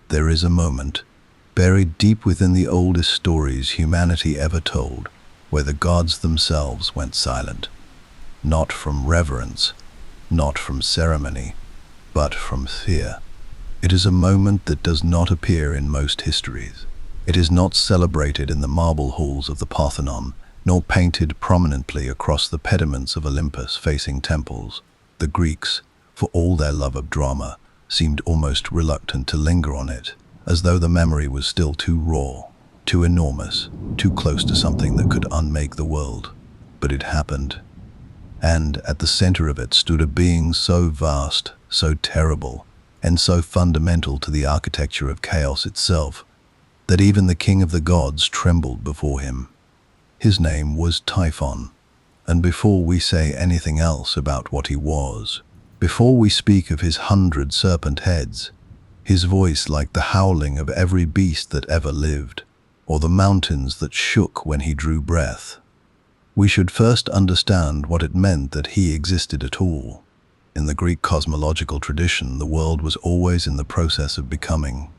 There is a moment, buried deep within the oldest stories humanity ever told, where the gods themselves went silent. Not from reverence, not from ceremony, but from fear. It is a moment that does not appear in most histories. It is not celebrated in the marble halls of the Parthenon, nor painted prominently across the pediments of Olympus facing temples. The Greeks, for all their love of drama, seemed almost reluctant to linger on it, as though the memory was still too raw, too enormous, too close to something that could unmake the world. But it happened, and at the center of it stood a being so vast, so terrible, and so fundamental to the architecture of chaos itself, that even the king of the gods trembled before him. His name was Typhon, and before we say anything else about what he was, before we speak of his 100 serpent heads, his voice like the howling of every beast that ever lived, or the mountains that shook when he drew breath, we should first understand what it meant that he existed at all. In the Greek cosmological tradition, the world was always in the process of becoming.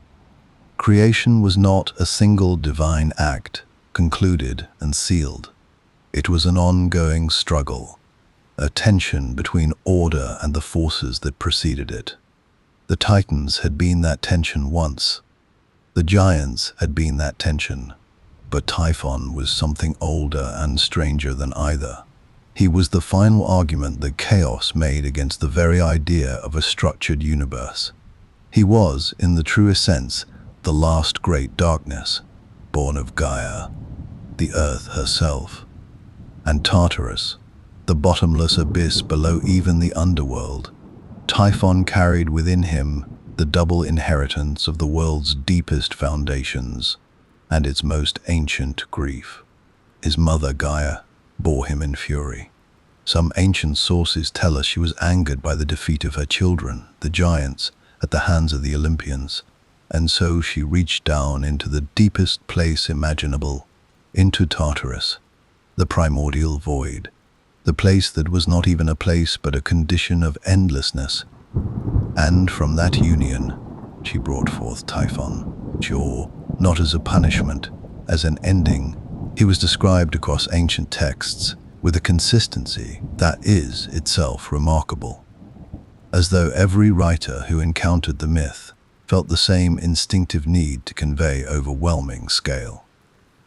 Creation was not a single divine act, concluded and sealed. It was an ongoing struggle, a tension between order and the forces that preceded it. The Titans had been that tension once. The giants had been that tension. But Typhon was something older and stranger than either. He was the final argument that chaos made against the very idea of a structured universe. He was, in the truest sense, the last great darkness, born of Gaia, the earth herself, and Tartarus, the bottomless abyss below even the underworld. Typhon carried within him the double inheritance of the world's deepest foundations and its most ancient grief. His mother, Gaia, bore him in fury. Some ancient sources tell us she was angered by the defeat of her children, the giants, at the hands of the Olympians, and so she reached down into the deepest place imaginable, into Tartarus, the primordial void, the place that was not even a place but a condition of endlessness. And from that union, she brought forth Typhon, sure, not as a punishment, as an ending. He was described across ancient texts with a consistency that is itself remarkable, as though every writer who encountered the myth felt the same instinctive need to convey overwhelming scale.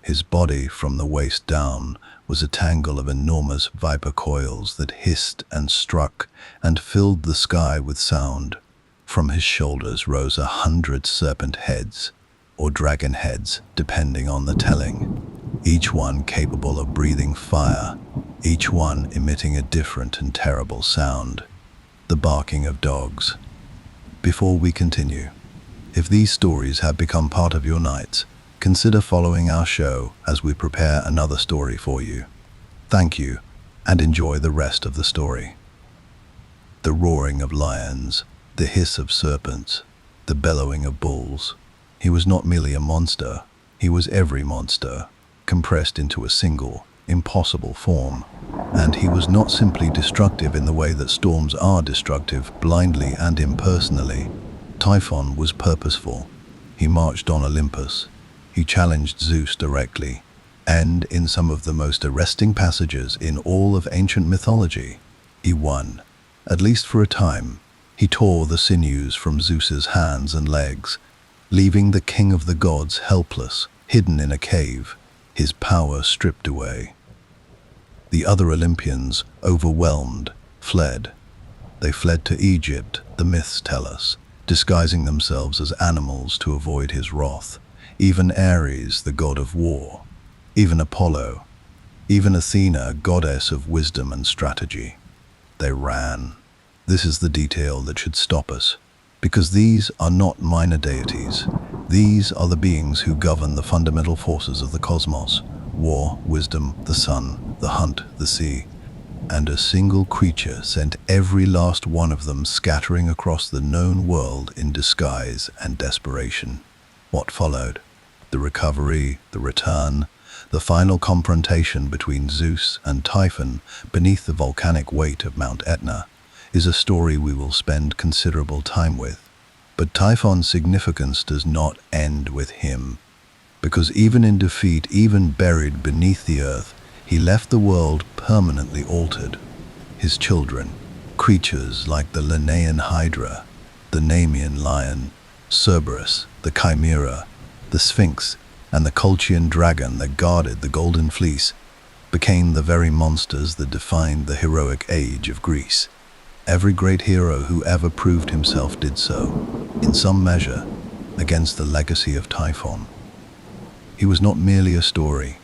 His body, from the waist down, was a tangle of enormous viper coils that hissed and struck and filled the sky with sound. From his shoulders rose 100 serpent heads, or dragon heads, depending on the telling, each one capable of breathing fire, each one emitting a different and terrible sound, the barking of dogs. Before we continue, if these stories have become part of your nights, consider following our show as we prepare another story for you. Thank you, and enjoy the rest of the story. The roaring of lions, the hiss of serpents, the bellowing of bulls. He was not merely a monster, he was every monster, compressed into a single, impossible form. And he was not simply destructive in the way that storms are destructive, blindly and impersonally. Typhon was purposeful. He marched on Olympus. He challenged Zeus directly, and in some of the most arresting passages in all of ancient mythology, he won. At least for a time, he tore the sinews from Zeus's hands and legs, leaving the king of the gods helpless, hidden in a cave, his power stripped away. The other Olympians, overwhelmed, fled. They fled to Egypt, the myths tell us, disguising themselves as animals to avoid his wrath. Even Ares, the god of war, even Apollo, even Athena, goddess of wisdom and strategy. They ran. This is the detail that should stop us, because these are not minor deities. These are the beings who govern the fundamental forces of the cosmos: war, wisdom, the sun, the hunt, the sea. And a single creature sent every last one of them scattering across the known world in disguise and desperation. What followed? The recovery, the return, the final confrontation between Zeus and Typhon beneath the volcanic weight of Mount Etna is a story we will spend considerable time with. But Typhon's significance does not end with him, because even in defeat, even buried beneath the earth, he left the world permanently altered. His children, creatures like the Linnaean Hydra, the Nemean lion, Cerberus, the Chimera, the Sphinx, and the Colchian dragon that guarded the Golden Fleece, became the very monsters that defined the heroic age of Greece. Every great hero who ever proved himself did so, in some measure, against the legacy of Typhon. He was not merely a story.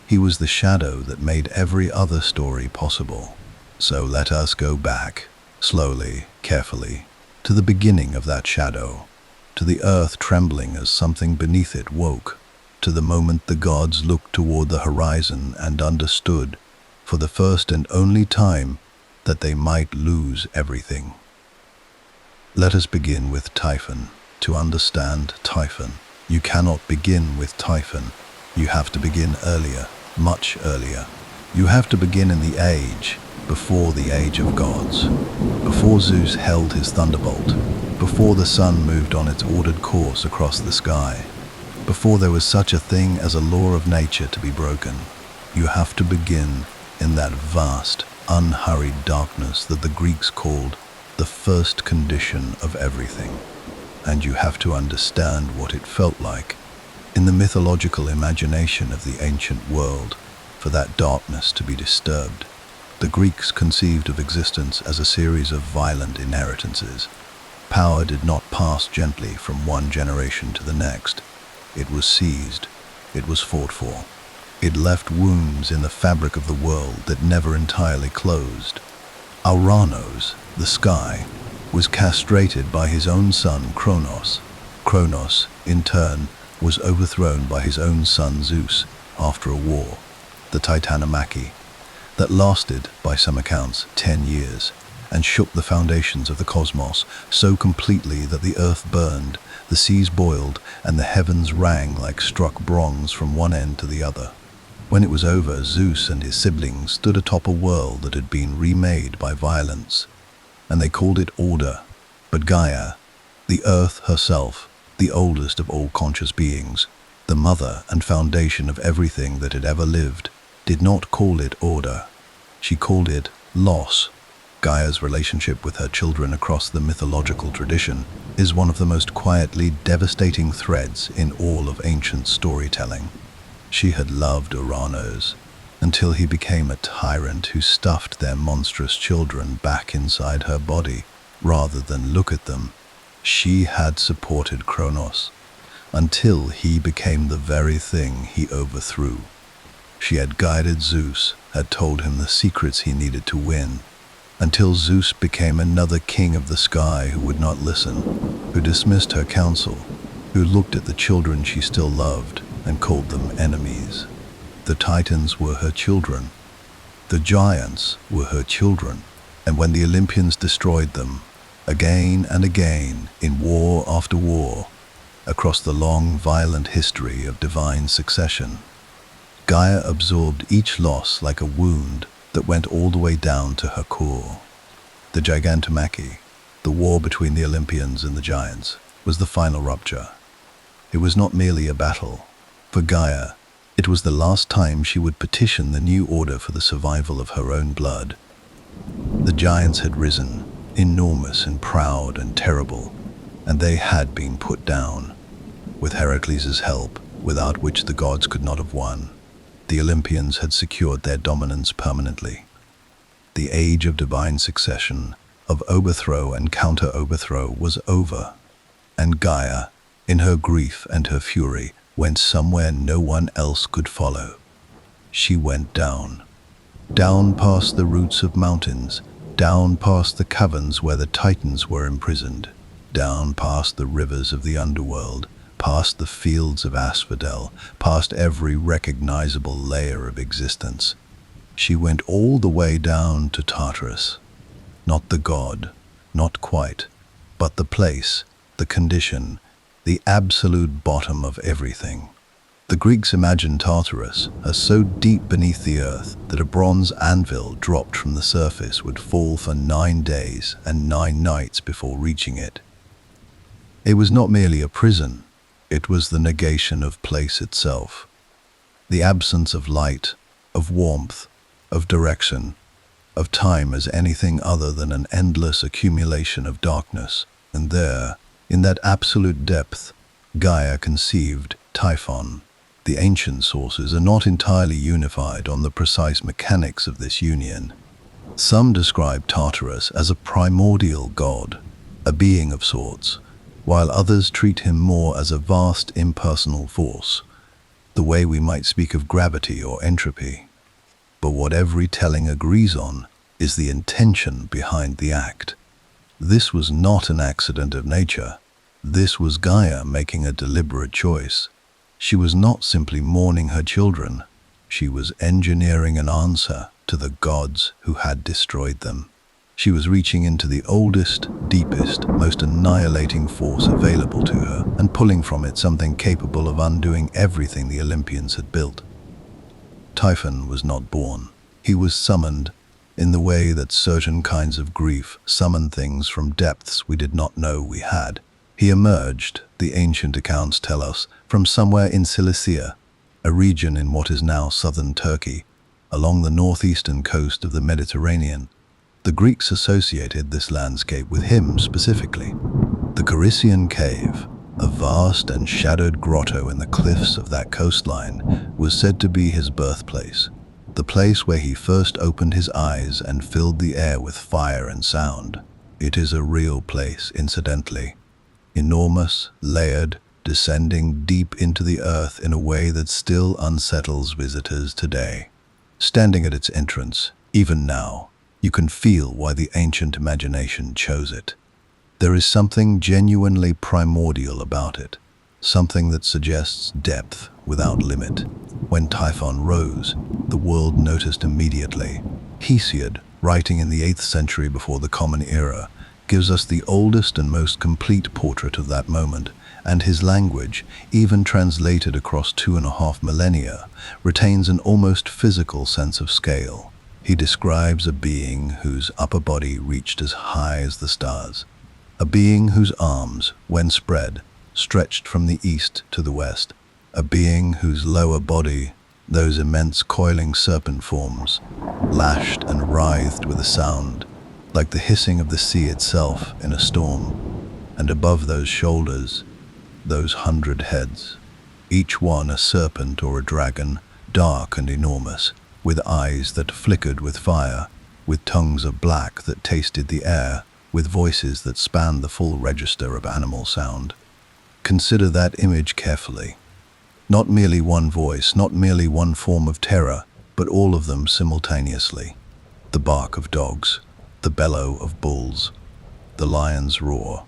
He was the shadow that made every other story possible. So let us go back, slowly, carefully, to the beginning of that shadow, to the earth trembling as something beneath it woke, to the moment the gods looked toward the horizon and understood, for the first and only time, that they might lose everything. Let us begin with Typhon. To understand Typhon, you cannot begin with Typhon. You have to begin earlier, much earlier. You have to begin in the age before the age of gods, before Zeus held his thunderbolt, before the sun moved on its ordered course across the sky, before there was such a thing as a law of nature to be broken. You have to begin in that vast, unhurried darkness that the Greeks called the first condition of everything. And you have to understand what it felt like in the mythological imagination of the ancient world for that darkness to be disturbed. The Greeks conceived of existence as a series of violent inheritances. Power did not pass gently from one generation to the next. It was seized. It was fought for. It left wounds in the fabric of the world that never entirely closed. Uranos, the sky, was castrated by his own son Kronos. Kronos, in turn, was overthrown by his own son Zeus after a war, the Titanomachy, that lasted, by some accounts, 10 years, and shook the foundations of the cosmos so completely that the earth burned, the seas boiled, and the heavens rang like struck bronze from one end to the other. When it was over, Zeus and his siblings stood atop a world that had been remade by violence, and they called it order. But Gaia, the earth herself, the oldest of all conscious beings, the mother and foundation of everything that had ever lived, did not call it order. She called it loss. Gaia's relationship with her children across the mythological tradition is one of the most quietly devastating threads in all of ancient storytelling. She had loved Uranos until he became a tyrant who stuffed their monstrous children back inside her body rather than look at them. She had supported Kronos until he became the very thing he overthrew. She had guided Zeus, had told him the secrets he needed to win, until Zeus became another king of the sky who would not listen, who dismissed her counsel, who looked at the children she still loved and called them enemies. The Titans were her children. The giants were her children. And when the Olympians destroyed them, again and again, in war after war, across the long, violent history of divine succession, Gaia absorbed each loss like a wound that went all the way down to her core. The Gigantomachy, the war between the Olympians and the giants, was the final rupture. It was not merely a battle. For Gaia, it was the last time she would petition the new order for the survival of her own blood. The giants had risen, enormous and proud and terrible, and they had been put down, with Heracles' help, without which the gods could not have won. The Olympians had secured their dominance permanently. The age of divine succession, of overthrow and counter-overthrow, was over, and Gaia, in her grief and her fury, went somewhere no one else could follow. She went down. Down past the roots of mountains, down past the caverns where the Titans were imprisoned, down past the rivers of the underworld, past the fields of asphodel, past every recognizable layer of existence. She went all the way down to Tartarus. Not the god, not quite, but the place, the condition, the absolute bottom of everything. The Greeks imagined Tartarus as so deep beneath the earth that a bronze anvil dropped from the surface would fall for 9 days and 9 nights before reaching it. It was not merely a prison, it was the negation of place itself. The absence of light, of warmth, of direction, of time as anything other than an endless accumulation of darkness. And there, in that absolute depth, Gaia conceived Typhon. The ancient sources are not entirely unified on the precise mechanics of this union. Some describe Tartarus as a primordial god, a being of sorts, while others treat him more as a vast impersonal force, the way we might speak of gravity or entropy. But what every telling agrees on is the intention behind the act. This was not an accident of nature. This was Gaia making a deliberate choice. She was not simply mourning her children. She was engineering an answer to the gods who had destroyed them. She was reaching into the oldest, deepest, most annihilating force available to her and pulling from it something capable of undoing everything the Olympians had built. Typhon was not born. He was summoned in the way that certain kinds of grief summon things from depths we did not know we had. He emerged, the ancient accounts tell us, from somewhere in Cilicia, a region in what is now southern Turkey, along the northeastern coast of the Mediterranean. The Greeks associated this landscape with him specifically. The Carycian cave, a vast and shadowed grotto in the cliffs of that coastline, was said to be his birthplace, the place where he first opened his eyes and filled the air with fire and sound. It is a real place, incidentally. Enormous, layered, descending deep into the earth in a way that still unsettles visitors today. Standing at its entrance, even now, you can feel why the ancient imagination chose it. There is something genuinely primordial about it, something that suggests depth without limit. When Typhon rose, the world noticed immediately. Hesiod, writing in the 8th century before the Common Era, gives us the oldest and most complete portrait of that moment, and his language, even translated across 2.5 millennia, retains an almost physical sense of scale. He describes a being whose upper body reached as high as the stars, a being whose arms, when spread, stretched from the east to the west, a being whose lower body, those immense coiling serpent forms, lashed and writhed with a sound, like the hissing of the sea itself in a storm, and above those shoulders, those 100 heads, each one a serpent or a dragon, dark and enormous, with eyes that flickered with fire, with tongues of black that tasted the air, with voices that spanned the full register of animal sound. Consider that image carefully. Not merely one voice, not merely one form of terror, but all of them simultaneously. The bark of dogs, the bellow of bulls, the lion's roar,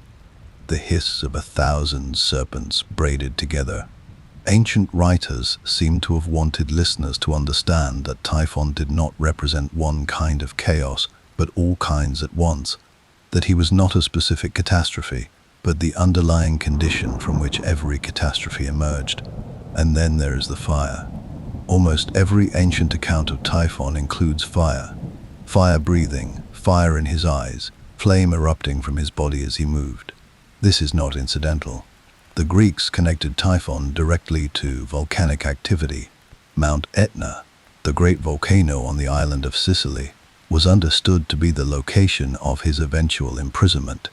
the hiss of 1,000 serpents braided together. Ancient writers seem to have wanted listeners to understand that Typhon did not represent one kind of chaos, but all kinds at once, that he was not a specific catastrophe, but the underlying condition from which every catastrophe emerged. And then there is the fire. Almost every ancient account of Typhon includes fire. Fire breathing, fire in his eyes, flame erupting from his body as he moved. This is not incidental. The Greeks connected Typhon directly to volcanic activity. Mount Etna, the great volcano on the island of Sicily, was understood to be the location of his eventual imprisonment,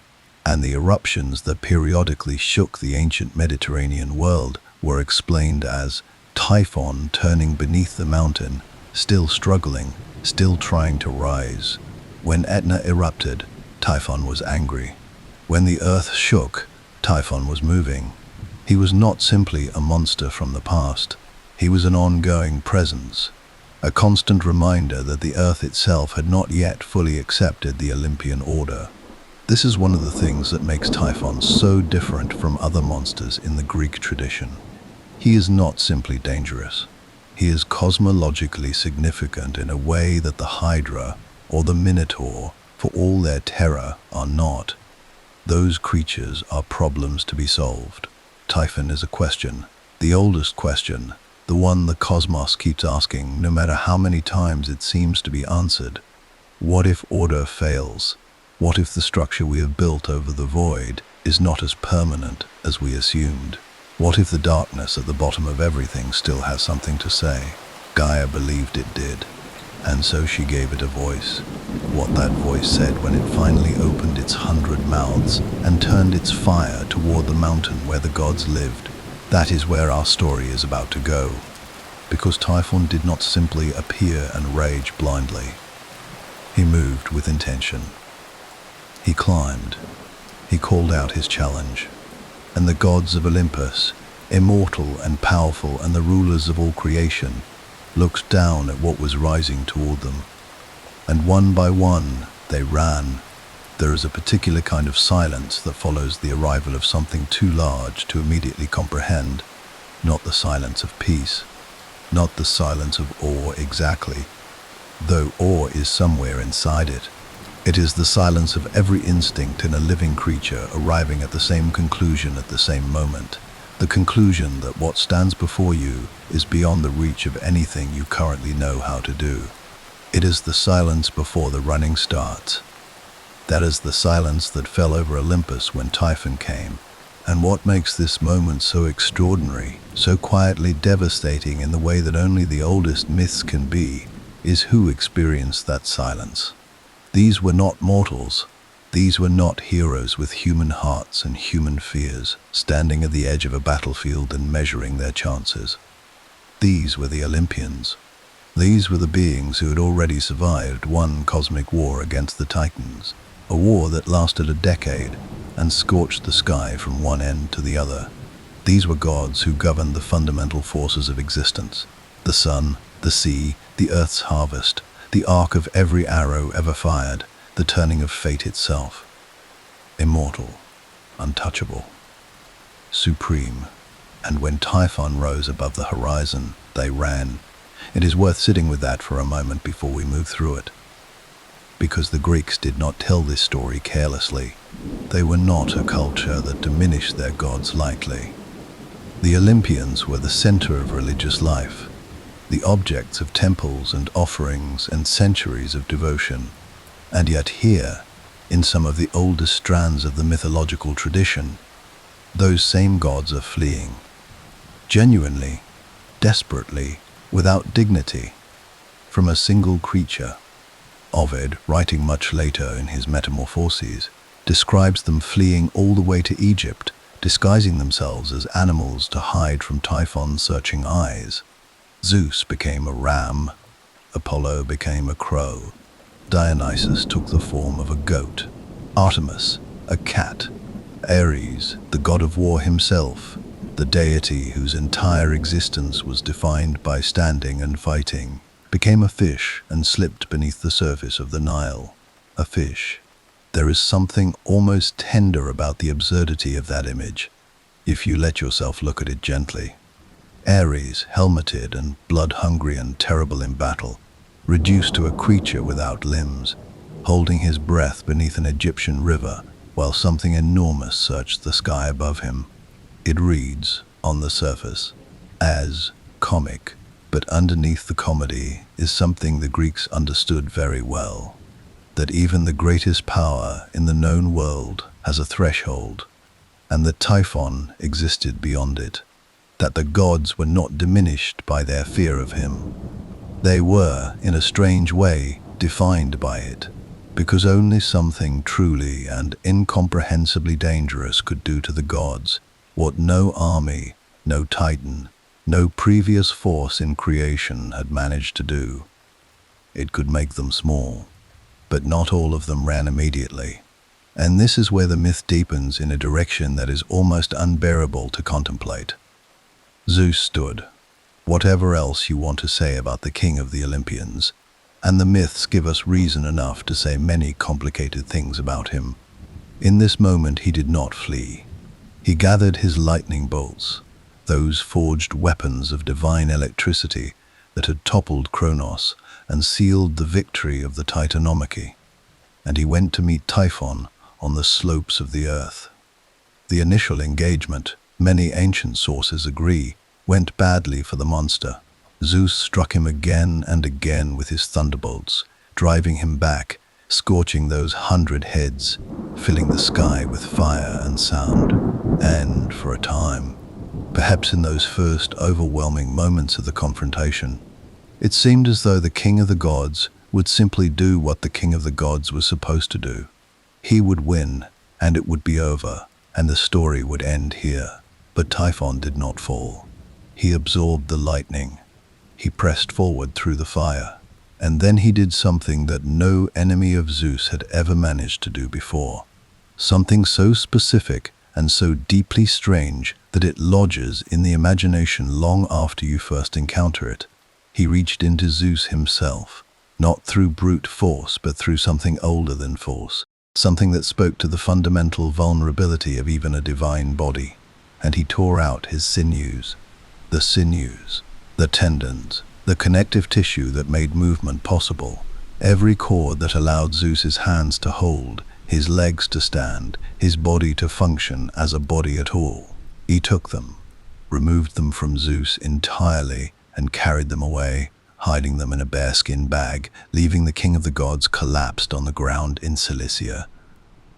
and the eruptions that periodically shook the ancient Mediterranean world were explained as Typhon turning beneath the mountain, still struggling, still trying to rise. When Etna erupted, Typhon was angry. When the earth shook, Typhon was moving. He was not simply a monster from the past. He was an ongoing presence, a constant reminder that the earth itself had not yet fully accepted the Olympian order. This is one of the things that makes Typhon so different from other monsters in the Greek tradition. He is not simply dangerous. He is cosmologically significant in a way that the Hydra or the Minotaur, for all their terror, are not. Those creatures are problems to be solved. Typhon is a question, the oldest question, the one the cosmos keeps asking no matter how many times it seems to be answered. What if order fails? What if the structure we have built over the void is not as permanent as we assumed. What if the darkness at the bottom of everything still has something to say? Gaia believed it did, and so she gave it a voice. What that voice said when it finally opened its 100 mouths and turned its fire toward the mountain where the gods lived, that is where our story is about to go. Because Typhon did not simply appear and rage blindly. He moved with intention. He climbed. He called out his challenge. And the gods of Olympus, immortal and powerful and the rulers of all creation, looked down at what was rising toward them. And one by one, they ran. There is a particular kind of silence that follows the arrival of something too large to immediately comprehend. Not the silence of peace. Not the silence of awe exactly, though awe is somewhere inside it. It is the silence of every instinct in a living creature arriving at the same conclusion at the same moment. The conclusion that what stands before you is beyond the reach of anything you currently know how to do. It is the silence before the running starts. That is the silence that fell over Olympus when Typhon came. And what makes this moment so extraordinary, so quietly devastating in the way that only the oldest myths can be, is who experienced that silence. These were not mortals. These were not heroes with human hearts and human fears, standing at the edge of a battlefield and measuring their chances. These were the Olympians. These were the beings who had already survived one cosmic war against the Titans, a war that lasted a decade and scorched the sky from one end to the other. These were gods who governed the fundamental forces of existence: the sun, the sea, the earth's harvest, the arc of every arrow ever fired, the turning of fate itself. Immortal, untouchable, supreme. And when Typhon rose above the horizon, they ran. It is worth sitting with that for a moment before we move through it. Because the Greeks did not tell this story carelessly. They were not a culture that diminished their gods lightly. The Olympians were the center of religious life, the objects of temples and offerings and centuries of devotion. And yet here, in some of the oldest strands of the mythological tradition, those same gods are fleeing. Genuinely, desperately, without dignity, from a single creature. Ovid, writing much later in his Metamorphoses, describes them fleeing all the way to Egypt, disguising themselves as animals to hide from Typhon's searching eyes. Zeus became a ram, Apollo became a crow, Dionysus took the form of a goat, Artemis, a cat, Ares, the god of war himself, the deity whose entire existence was defined by standing and fighting, became a fish and slipped beneath the surface of the Nile. A fish. There is something almost tender about the absurdity of that image, if you let yourself look at it gently. Ares, helmeted and blood-hungry and terrible in battle, reduced to a creature without limbs, holding his breath beneath an Egyptian river while something enormous searched the sky above him. It reads, on the surface, as comic, but underneath the comedy is something the Greeks understood very well, that even the greatest power in the known world has a threshold, and that Typhon existed beyond it, that the gods were not diminished by their fear of him. They were, in a strange way, defined by it, because only something truly and incomprehensibly dangerous could do to the gods what no army, no titan, no previous force in creation had managed to do. It could make them small, but not all of them ran immediately. And this is where the myth deepens in a direction that is almost unbearable to contemplate. Zeus stood. Whatever else you want to say about the king of the Olympians, and the myths give us reason enough to say many complicated things about him. In this moment he did not flee. He gathered his lightning bolts, those forged weapons of divine electricity that had toppled Kronos and sealed the victory of the Titanomachy, and he went to meet Typhon on the slopes of the earth. The initial engagement, many ancient sources agree, went badly for the monster. Zeus struck him again and again with his thunderbolts, driving him back, scorching those 100 heads, filling the sky with fire and sound. And for a time, perhaps in those first overwhelming moments of the confrontation, it seemed as though the king of the gods would simply do what the king of the gods was supposed to do. He would win, and it would be over, and the story would end here. But Typhon did not fall. He absorbed the lightning. He pressed forward through the fire. And then he did something that no enemy of Zeus had ever managed to do before. Something so specific and so deeply strange that it lodges in the imagination long after you first encounter it. He reached into Zeus himself, not through brute force, but through something older than force, something that spoke to the fundamental vulnerability of even a divine body. And he tore out his sinews, the tendons, the connective tissue that made movement possible, every cord that allowed Zeus's hands to hold, his legs to stand, his body to function as a body at all. He took them, removed them from Zeus entirely, and carried them away, hiding them in a bearskin bag, leaving the king of the gods collapsed on the ground in Cilicia,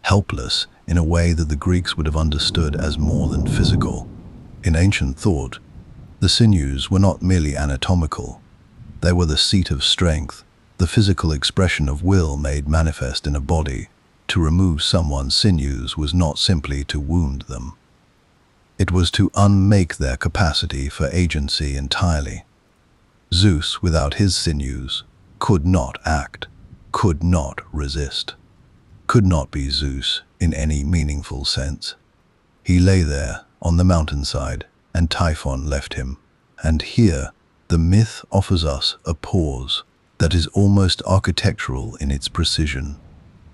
helpless in a way that the Greeks would have understood as more than physical. In ancient thought, the sinews were not merely anatomical. They were the seat of strength, the physical expression of will made manifest in a body. To remove someone's sinews was not simply to wound them. It was to unmake their capacity for agency entirely. Zeus, without his sinews, could not act, could not resist, could not be Zeus in any meaningful sense. He lay there on the mountainside, and Typhon left him. And here, the myth offers us a pause that is almost architectural in its precision,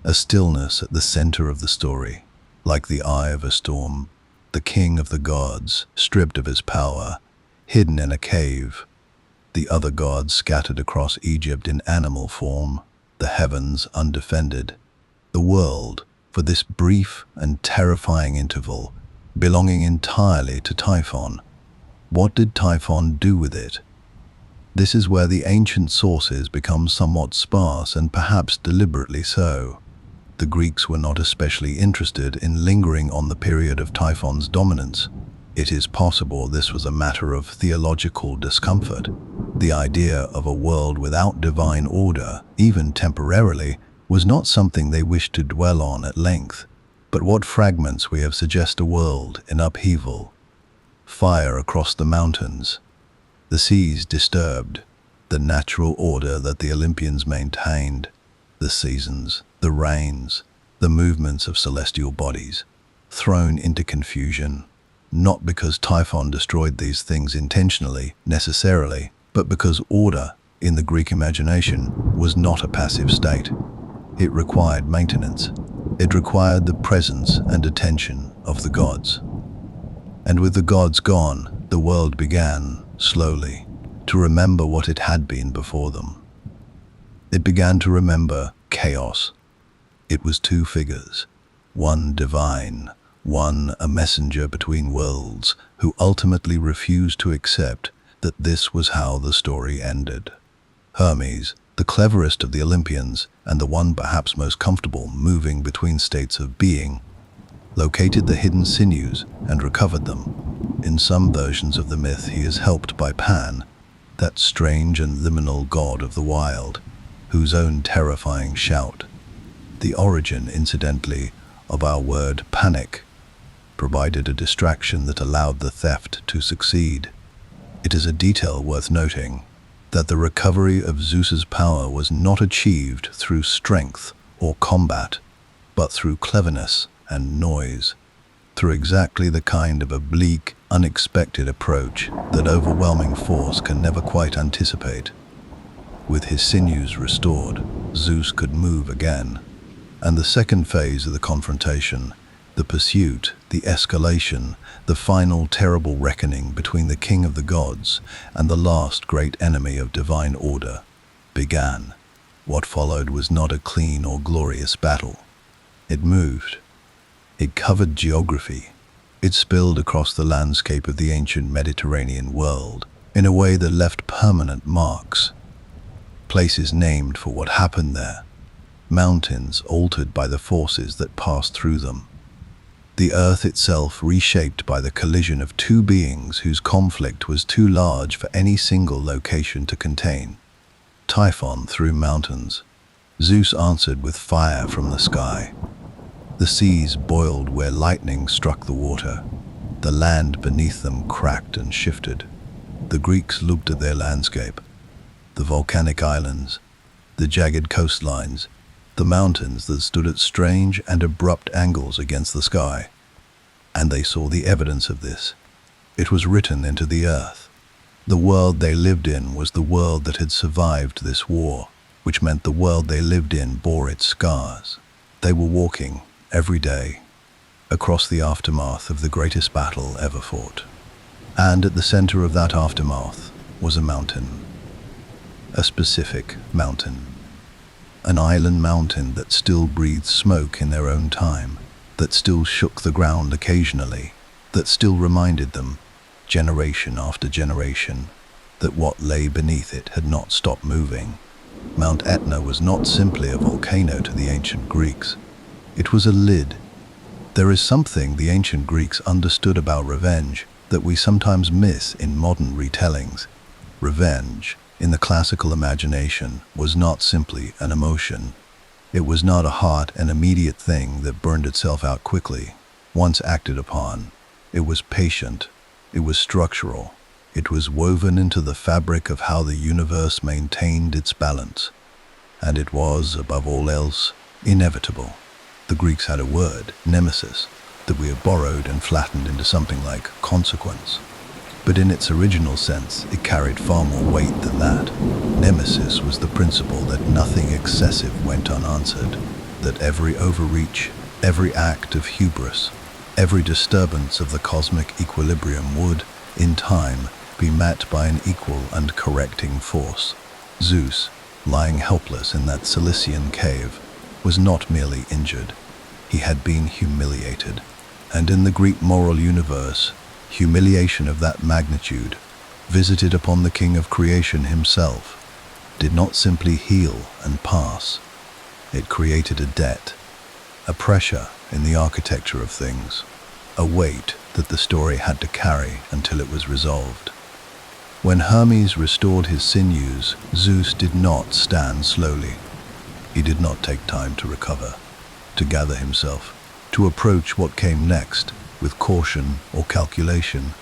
a stillness at the center of the story, like the eye of a storm, the king of the gods, stripped of his power, hidden in a cave, the other gods scattered across Egypt in animal form, the heavens undefended, the world, for this brief and terrifying interval, belonging entirely to Typhon. What did Typhon do with it? This is where the ancient sources become somewhat sparse, and perhaps deliberately so. The Greeks were not especially interested in lingering on the period of Typhon's dominance. It is possible this was a matter of theological discomfort. The idea of a world without divine order, even temporarily, was not something they wished to dwell on at length. But what fragments we have suggest a world in upheaval. Fire across the mountains, the seas disturbed, the natural order that the Olympians maintained, the seasons, the rains, the movements of celestial bodies, thrown into confusion, not because Typhon destroyed these things intentionally, necessarily, but because order, in the Greek imagination, was not a passive state. It required maintenance. It required the presence and attention of the gods. And with the gods gone, the world began, slowly, to remember what it had been before them. It began to remember chaos. It was two figures, one divine, one a messenger between worlds, who ultimately refused to accept that this was how the story ended. Hermes, the cleverest of the Olympians, and the one perhaps most comfortable moving between states of being, located the hidden sinews and recovered them. In some versions of the myth, he is helped by Pan, that strange and liminal god of the wild, whose own terrifying shout, the origin, incidentally, of our word panic, provided a distraction that allowed the theft to succeed. It is a detail worth noting that the recovery of Zeus's power was not achieved through strength or combat, but through cleverness and noise, through exactly the kind of oblique, unexpected approach that overwhelming force can never quite anticipate. With his sinews restored, Zeus could move again, and the second phase of the confrontation, the pursuit, the escalation, the final terrible reckoning between the king of the gods and the last great enemy of divine order, began. What followed was not a clean or glorious battle. It moved. It covered geography. It spilled across the landscape of the ancient Mediterranean world in a way that left permanent marks, places named for what happened there, mountains altered by the forces that passed through them, the earth itself reshaped by the collision of two beings whose conflict was too large for any single location to contain. Typhon threw mountains. Zeus answered with fire from the sky. The seas boiled where lightning struck the water. The land beneath them cracked and shifted. The Greeks looked at their landscape, the volcanic islands, the jagged coastlines, the mountains that stood at strange and abrupt angles against the sky. And they saw the evidence of this. It was written into the earth. The world they lived in was the world that had survived this war, which meant the world they lived in bore its scars. They were walking, every day, across the aftermath of the greatest battle ever fought. And at the center of that aftermath was a mountain. A specific mountain. An island mountain that still breathed smoke in their own time, that still shook the ground occasionally, that still reminded them, generation after generation, that what lay beneath it had not stopped moving. Mount Etna was not simply a volcano to the ancient Greeks. It was a lid. There is something the ancient Greeks understood about revenge that we sometimes miss in modern retellings. Revenge, in the classical imagination, was not simply an emotion. It was not a hot and immediate thing that burned itself out quickly, once acted upon. It was patient. It was structural. It was woven into the fabric of how the universe maintained its balance. And it was, above all else, inevitable. The Greeks had a word, nemesis, that we have borrowed and flattened into something like consequence. But in its original sense, it carried far more weight than that. Nemesis was the principle that nothing excessive went unanswered, that every overreach, every act of hubris, every disturbance of the cosmic equilibrium would, in time, be met by an equal and correcting force. Zeus, lying helpless in that Cilician cave, was not merely injured. He had been humiliated. And in the Greek moral universe, humiliation of that magnitude, visited upon the king of creation himself, did not simply heal and pass. It created a debt, a pressure in the architecture of things, a weight that the story had to carry until it was resolved. When Hermes restored his sinews, Zeus did not stand slowly. He did not take time to recover, to gather himself, to approach what came next with caution or calculation.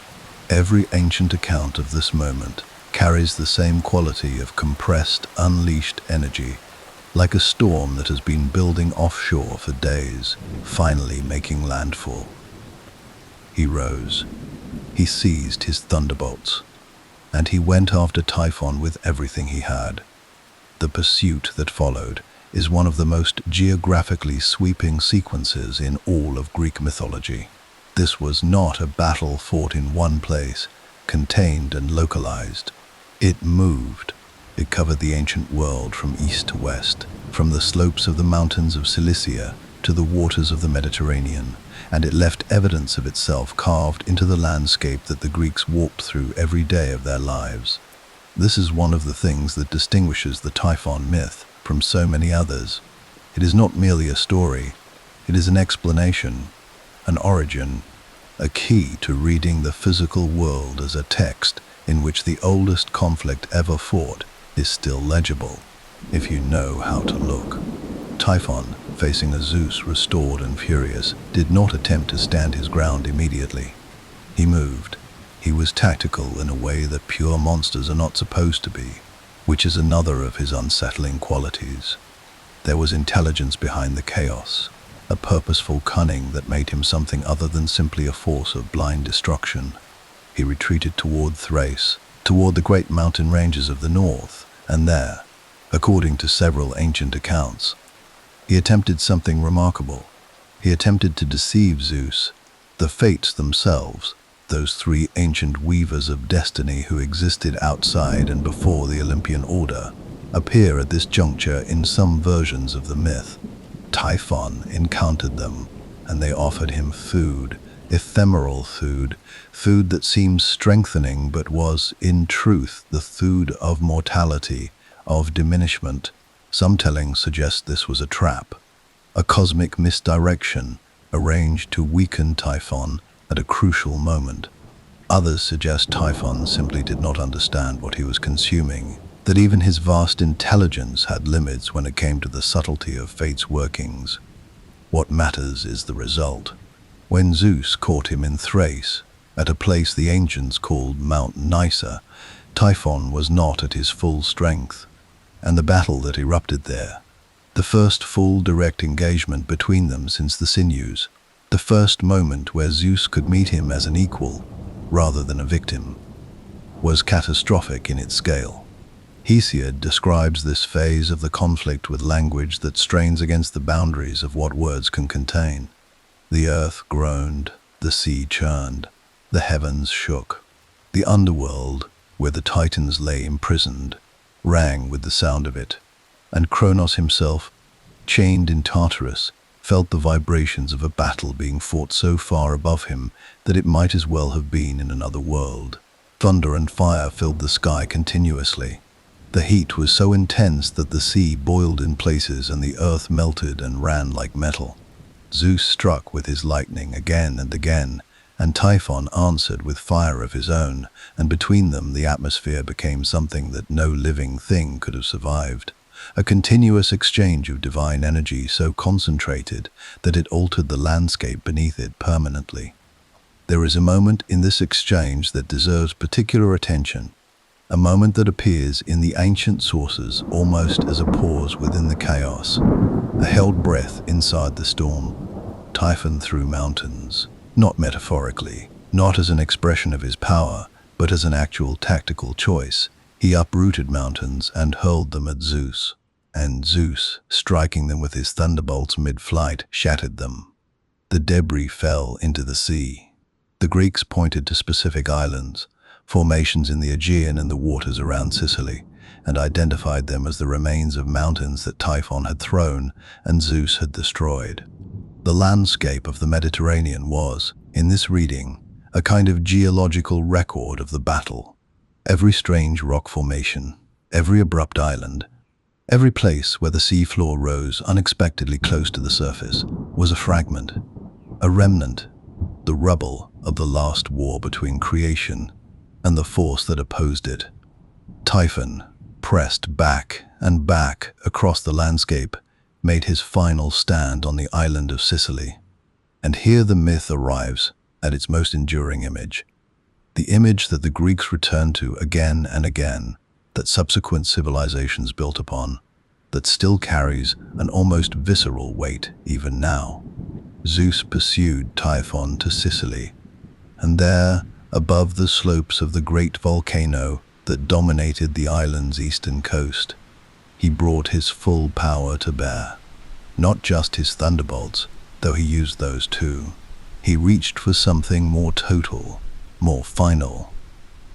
Every ancient account of this moment carries the same quality of compressed, unleashed energy, like a storm that has been building offshore for days, finally making landfall. He rose. He seized his thunderbolts, and he went after Typhon with everything he had. The pursuit that followed is one of the most geographically sweeping sequences in all of Greek mythology. This was not a battle fought in one place, contained and localized. It moved. It covered the ancient world from east to west, from the slopes of the mountains of Cilicia to the waters of the Mediterranean, and it left evidence of itself carved into the landscape that the Greeks walked through every day of their lives. This is one of the things that distinguishes the Typhon myth from so many others. It is not merely a story, it is an explanation, an origin, a key to reading the physical world as a text in which the oldest conflict ever fought is still legible, if you know how to look. Typhon, facing a Zeus restored and furious, did not attempt to stand his ground immediately. He moved. He was tactical in a way that pure monsters are not supposed to be, which is another of his unsettling qualities. There was intelligence behind the chaos, a purposeful cunning that made him something other than simply a force of blind destruction. He retreated toward Thrace, toward the great mountain ranges of the north, and there, according to several ancient accounts, he attempted something remarkable. He attempted to deceive Zeus, the Fates themselves, those three ancient weavers of destiny who existed outside and before the Olympian order, appear at this juncture in some versions of the myth. Typhon encountered them, and they offered him food, ephemeral food, food that seemed strengthening but was, in truth, the food of mortality, of diminishment, Some tellings suggest this was a trap, a cosmic misdirection arranged to weaken Typhon at a crucial moment. Others suggest Typhon simply did not understand what he was consuming, that even his vast intelligence had limits when it came to the subtlety of fate's workings. What matters is the result. When Zeus caught him in Thrace, at a place the ancients called Mount Nysa, Typhon was not at his full strength, and the battle that erupted there, the first full direct engagement between them since the sinews, the first moment where Zeus could meet him as an equal rather than a victim, was catastrophic in its scale. Hesiod describes this phase of the conflict with language that strains against the boundaries of what words can contain. The earth groaned, the sea churned, the heavens shook. The underworld, where the Titans lay imprisoned, rang with the sound of it, and Kronos himself, chained in Tartarus, felt the vibrations of a battle being fought so far above him that it might as well have been in another world. Thunder and fire filled the sky continuously. The heat was so intense that the sea boiled in places and the earth melted and ran like metal. Zeus struck with his lightning again and again, and Typhon answered with fire of his own, and between them the atmosphere became something that no living thing could have survived. A continuous exchange of divine energy so concentrated that it altered the landscape beneath it permanently. There is a moment in this exchange that deserves particular attention, a moment that appears in the ancient sources almost as a pause within the chaos, a held breath inside the storm. Typhon threw mountains, not metaphorically, not as an expression of his power, but as an actual tactical choice. He uprooted mountains and hurled them at Zeus, and Zeus, striking them with his thunderbolts mid-flight, shattered them. The debris fell into the sea. The Greeks pointed to specific islands, formations in the Aegean and the waters around Sicily, and identified them as the remains of mountains that Typhon had thrown and Zeus had destroyed. The landscape of the Mediterranean was, in this reading, a kind of geological record of the battle. Every strange rock formation, every abrupt island, every place where the sea floor rose unexpectedly close to the surface was a fragment, a remnant, the rubble of the last war between creation and the force that opposed it. Typhon, pressed back and back across the landscape, made his final stand on the island of Sicily. And here the myth arrives at its most enduring image. The image that the Greeks returned to again and again, that subsequent civilizations built upon, that still carries an almost visceral weight even now. Zeus pursued Typhon to Sicily, and there, above the slopes of the great volcano that dominated the island's eastern coast, he brought his full power to bear. Not just his thunderbolts, though he used those too. He reached for something more total, more final,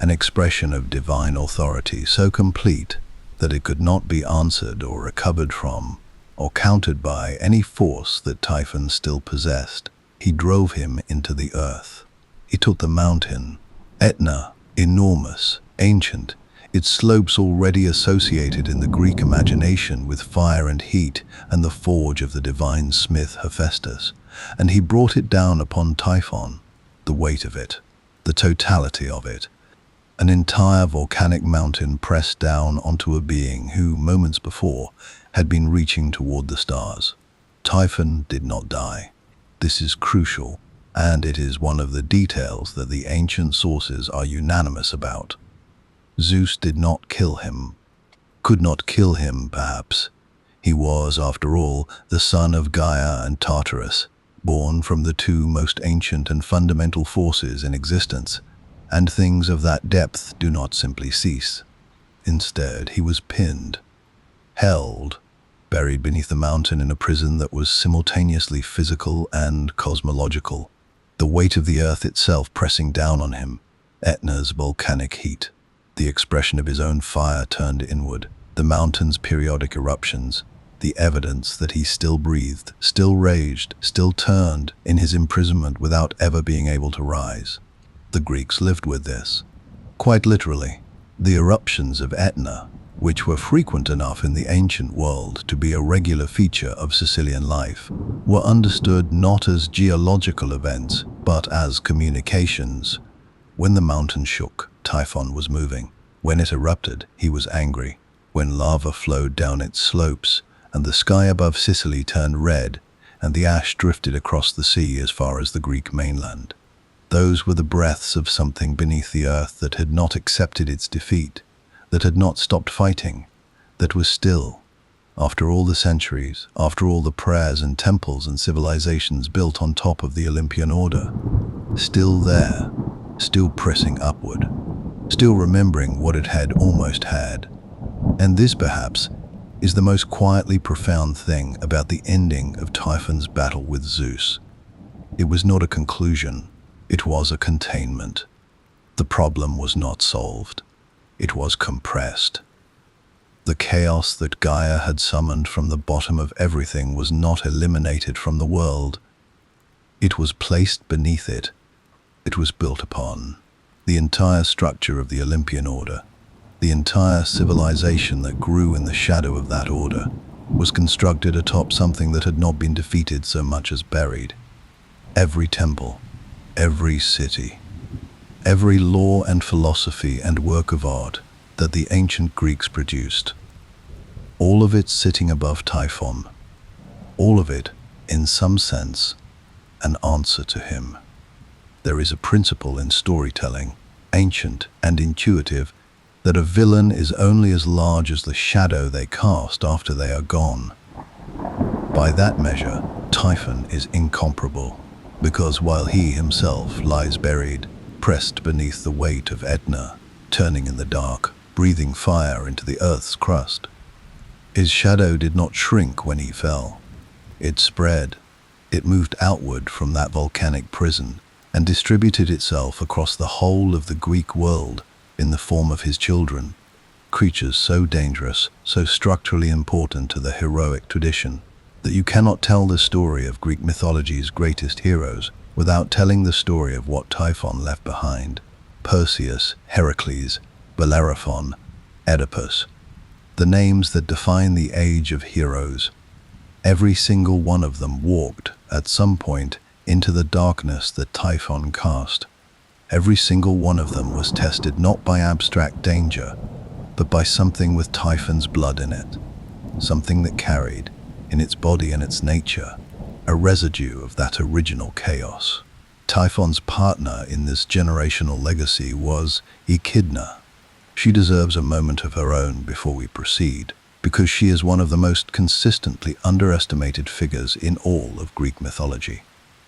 an expression of divine authority so complete that it could not be answered or recovered from, or countered by any force that Typhon still possessed. He drove him into the earth. He took the mountain, Etna, enormous, ancient, its slopes already associated in the Greek imagination with fire and heat and the forge of the divine smith Hephaestus, and he brought it down upon Typhon, the weight of it, the totality of it, an entire volcanic mountain pressed down onto a being who, moments before, had been reaching toward the stars. Typhon did not die. This is crucial, and it is one of the details that the ancient sources are unanimous about. Zeus did not kill him, could not kill him, perhaps. He was, after all, the son of Gaia and Tartarus, born from the two most ancient and fundamental forces in existence, and things of that depth do not simply cease. Instead, he was pinned, held, buried beneath the mountain in a prison that was simultaneously physical and cosmological, the weight of the earth itself pressing down on him, Etna's volcanic heat, the expression of his own fire turned inward, the mountain's periodic eruptions, the evidence that he still breathed, still raged, still turned in his imprisonment without ever being able to rise. The Greeks lived with this. Quite literally, the eruptions of Etna, which were frequent enough in the ancient world to be a regular feature of Sicilian life, were understood not as geological events, but as communications. When the mountain shook, Typhon was moving. When it erupted, he was angry. When lava flowed down its slopes, and the sky above Sicily turned red, and the ash drifted across the sea as far as the Greek mainland. Those were the breaths of something beneath the earth that had not accepted its defeat, that had not stopped fighting, that was still, after all the centuries, after all the prayers and temples and civilizations built on top of the Olympian order, still there, still pressing upward, still remembering what it had almost had. And this, perhaps, is the most quietly profound thing about the ending of Typhon's battle with Zeus. It was not a conclusion, it was a containment. The problem was not solved. It was compressed. The chaos that Gaia had summoned from the bottom of everything was not eliminated from the world. It was placed beneath it. It was built upon. The entire structure of the Olympian order, the entire civilization that grew in the shadow of that order, was constructed atop something that had not been defeated so much as buried. Every temple, every city, every law and philosophy and work of art that the ancient Greeks produced, all of it sitting above Typhon, all of it, in some sense, an answer to him. There is a principle in storytelling, ancient and intuitive, that a villain is only as large as the shadow they cast after they are gone. By that measure, Typhon is incomparable, because while he himself lies buried, pressed beneath the weight of Etna, turning in the dark, breathing fire into the earth's crust, his shadow did not shrink when he fell. It spread. It moved outward from that volcanic prison and distributed itself across the whole of the Greek world in the form of his children, creatures so dangerous, so structurally important to the heroic tradition, that you cannot tell the story of Greek mythology's greatest heroes without telling the story of what Typhon left behind. Perseus, Heracles, Bellerophon, Oedipus, the names that define the age of heroes. Every single one of them walked, at some point, into the darkness that Typhon cast. Every single one of them was tested not by abstract danger, but by something with Typhon's blood in it, something that carried, in its body and its nature, a residue of that original chaos. Typhon's partner in this generational legacy was Echidna. She deserves a moment of her own before we proceed, because she is one of the most consistently underestimated figures in all of Greek mythology.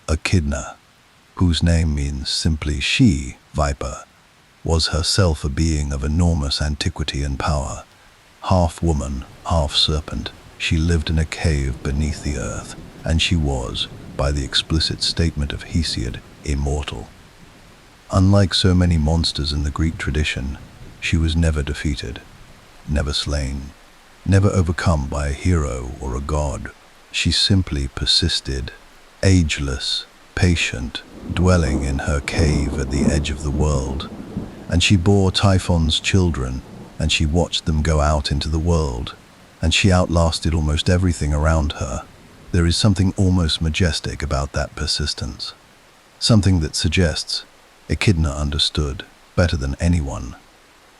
Echidna, whose name means simply she, viper, was herself a being of enormous antiquity and power. Half woman, half serpent, she lived in a cave beneath the earth, and she was, by the explicit statement of Hesiod, immortal. Unlike so many monsters in the Greek tradition, she was never defeated, never slain, never overcome by a hero or a god. She simply persisted, ageless, patient, dwelling in her cave at the edge of the world. And she bore Typhon's children, and she watched them go out into the world, and she outlasted almost everything around her. There is something almost majestic about that persistence, something that suggests Echidna understood, better than anyone,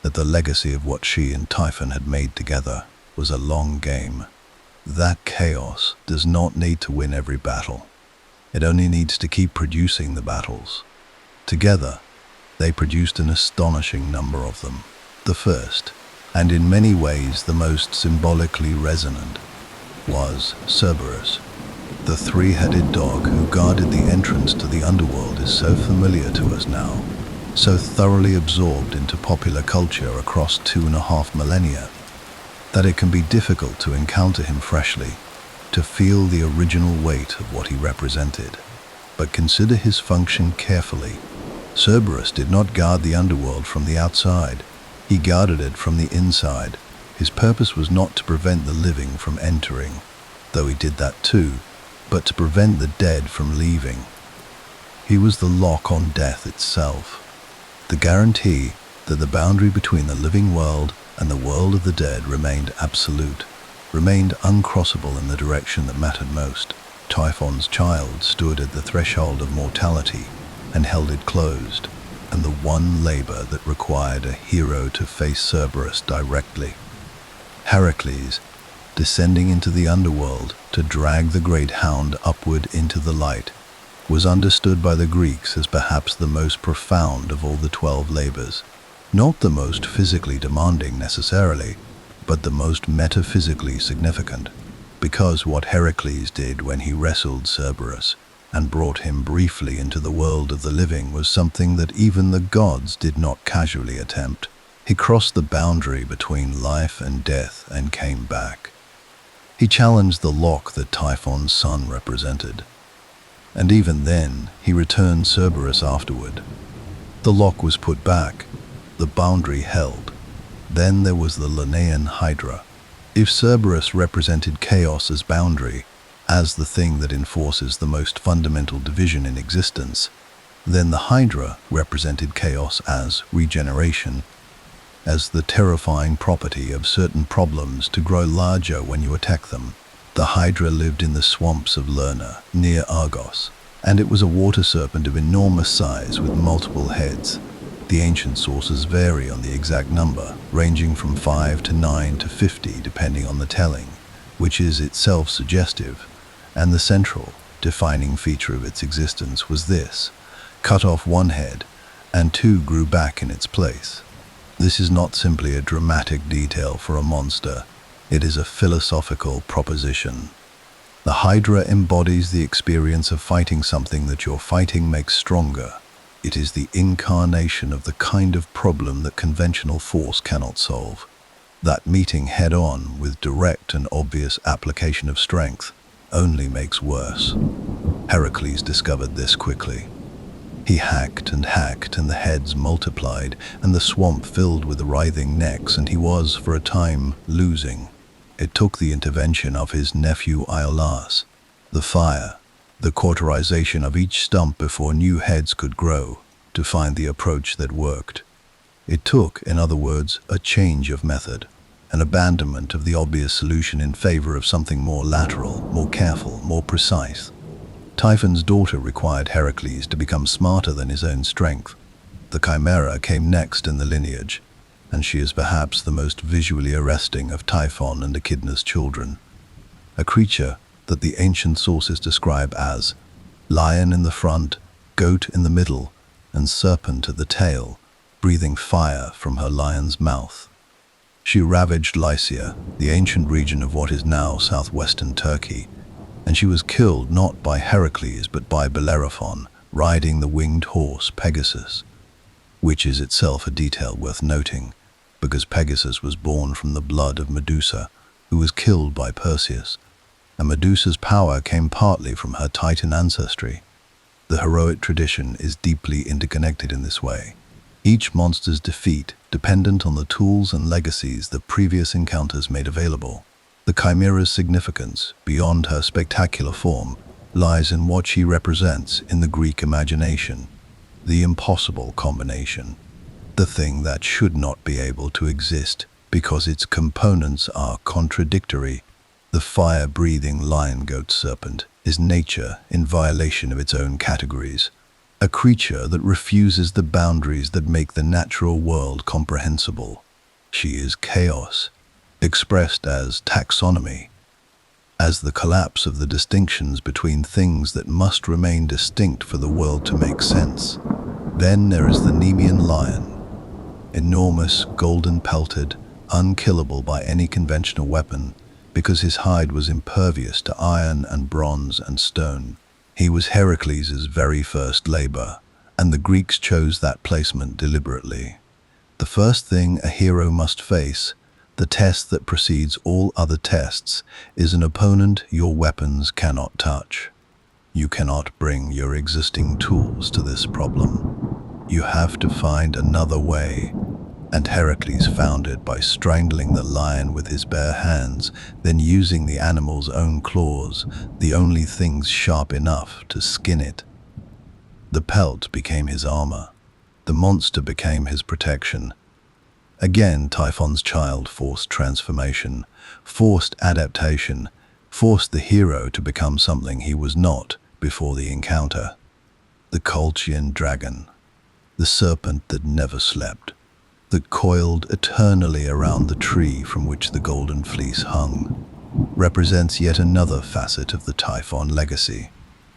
that the legacy of what she and Typhon had made together was a long game. That chaos does not need to win every battle. It only needs to keep producing the battles. Together, they produced an astonishing number of them. The first, and in many ways the most symbolically resonant, was Cerberus. The three-headed dog who guarded the entrance to the underworld is so familiar to us now, so thoroughly absorbed into popular culture across 2.5 millennia, that it can be difficult to encounter him freshly, to feel the original weight of what he represented. But consider his function carefully. Cerberus did not guard the underworld from the outside. He guarded it from the inside. His purpose was not to prevent the living from entering, though he did that too, but to prevent the dead from leaving. He was the lock on death itself, the guarantee that the boundary between the living world and the world of the dead remained absolute, remained uncrossable in the direction that mattered most. Typhon's child stood at the threshold of mortality and held it closed, and the one labor that required a hero to face Cerberus directly. Heracles, descending into the underworld to drag the great hound upward into the light, was understood by the Greeks as perhaps the most profound of all the 12 labors. Not the most physically demanding necessarily, but the most metaphysically significant, because what Heracles did when he wrestled Cerberus and brought him briefly into the world of the living was something that even the gods did not casually attempt. He crossed the boundary between life and death and came back. He challenged the lock that Typhon's son represented, and even then he returned Cerberus afterward. The lock was put back, the boundary held. Then there was the Linnaean Hydra. If Cerberus represented chaos as boundary, as the thing that enforces the most fundamental division in existence, then the Hydra represented chaos as regeneration, as the terrifying property of certain problems to grow larger when you attack them. The Hydra lived in the swamps of Lerna, near Argos, and it was a water serpent of enormous size with multiple heads. The ancient sources vary on the exact number, ranging from 5 to 9 to 50 depending on the telling, which is itself suggestive, and the central, defining feature of its existence was this: cut off one head, and 2 grew back in its place. This is not simply a dramatic detail for a monster, it is a philosophical proposition. The Hydra embodies the experience of fighting something that your fighting makes stronger. It is the incarnation of the kind of problem that conventional force cannot solve. That meeting head-on with direct and obvious application of strength only makes worse. Heracles discovered this quickly. He hacked, and the heads multiplied, and the swamp filled with the writhing necks, and he was, for a time, losing. It took the intervention of his nephew Iolaus, the fire, the cauterization of each stump before new heads could grow, to find the approach that worked. It took, in other words, a change of method, an abandonment of the obvious solution in favor of something more lateral, more careful, more precise. Typhon's daughter required Heracles to become smarter than his own strength. The Chimera came next in the lineage, and she is perhaps the most visually arresting of Typhon and Echidna's children. A creature that the ancient sources describe as lion in the front, goat in the middle, and serpent at the tail, breathing fire from her lion's mouth. She ravaged Lycia, the ancient region of what is now southwestern Turkey, and she was killed not by Heracles but by Bellerophon, riding the winged horse Pegasus, which is itself a detail worth noting, because Pegasus was born from the blood of Medusa, who was killed by Perseus, and Medusa's power came partly from her Titan ancestry. The heroic tradition is deeply interconnected in this way, each monster's defeat dependent on the tools and legacies that previous encounters made available. The Chimera's significance, beyond her spectacular form, lies in what she represents in the Greek imagination, the impossible combination, the thing that should not be able to exist because its components are contradictory. The fire-breathing lion-goat serpent is nature in violation of its own categories, a creature that refuses the boundaries that make the natural world comprehensible. She is chaos, expressed as taxonomy, as the collapse of the distinctions between things that must remain distinct for the world to make sense. Then there is the Nemean lion, enormous, golden-pelted, unkillable by any conventional weapon, because his hide was impervious to iron and bronze and stone. He was Heracles' very first labor, and the Greeks chose that placement deliberately. The first thing a hero must face, the test that precedes all other tests, is an opponent your weapons cannot touch. You cannot bring your existing tools to this problem. You have to find another way, and Heracles found it by strangling the lion with his bare hands, then using the animal's own claws, the only things sharp enough to skin it. The pelt became his armor. The monster became his protection. Again, Typhon's child forced transformation, forced adaptation, forced the hero to become something he was not before the encounter. The Colchian dragon, the serpent that never slept, that coiled eternally around the tree from which the golden fleece hung, represents yet another facet of the Typhon legacy.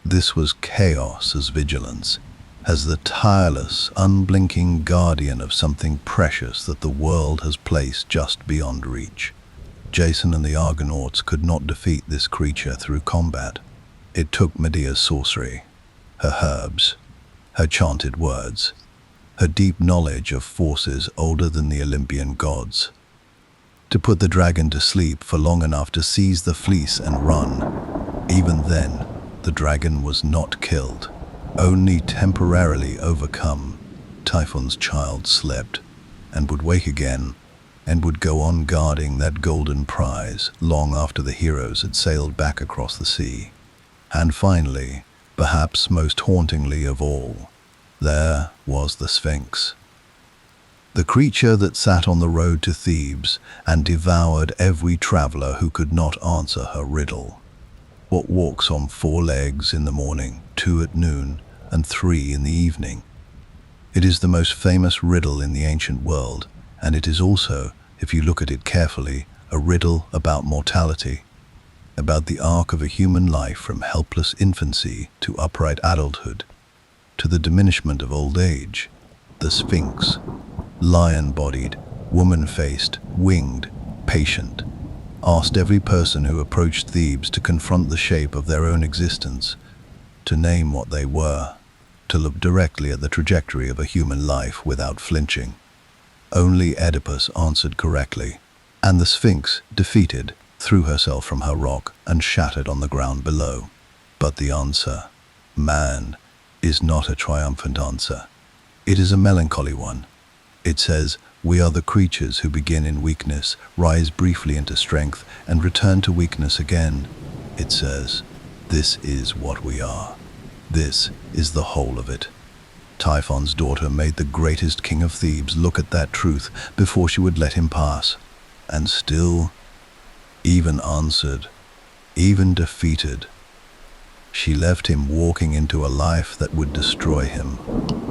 This was chaos as vigilance, as the tireless, unblinking guardian of something precious that the world has placed just beyond reach. Jason and the Argonauts could not defeat this creature through combat. It took Medea's sorcery, her herbs, her chanted words, her deep knowledge of forces older than the Olympian gods, to put the dragon to sleep for long enough to seize the fleece and run. Even then, the dragon was not killed, only temporarily overcome. Typhon's child slept, and would wake again, and would go on guarding that golden prize long after the heroes had sailed back across the sea. And finally, perhaps most hauntingly of all, there was the Sphinx. The creature that sat on the road to Thebes and devoured every traveler who could not answer her riddle. What walks on 4 legs in the morning, 2 at noon, and 3 in the evening? It is the most famous riddle in the ancient world, and it is also, if you look at it carefully, a riddle about mortality, about the arc of a human life from helpless infancy to upright adulthood, to the diminishment of old age. The Sphinx, lion-bodied, woman-faced, winged, patient, asked every person who approached Thebes to confront the shape of their own existence, to name what they were, to look directly at the trajectory of a human life without flinching. Only Oedipus answered correctly, and the Sphinx, defeated, threw herself from her rock and shattered on the ground below. But the answer, man, is not a triumphant answer. It is a melancholy one. It says, we are the creatures who begin in weakness, rise briefly into strength, and return to weakness again. It says, this is what we are. This is the whole of it. Typhon's daughter made the greatest king of Thebes look at that truth before she would let him pass. And still, even answered, even defeated, she left him walking into a life that would destroy him.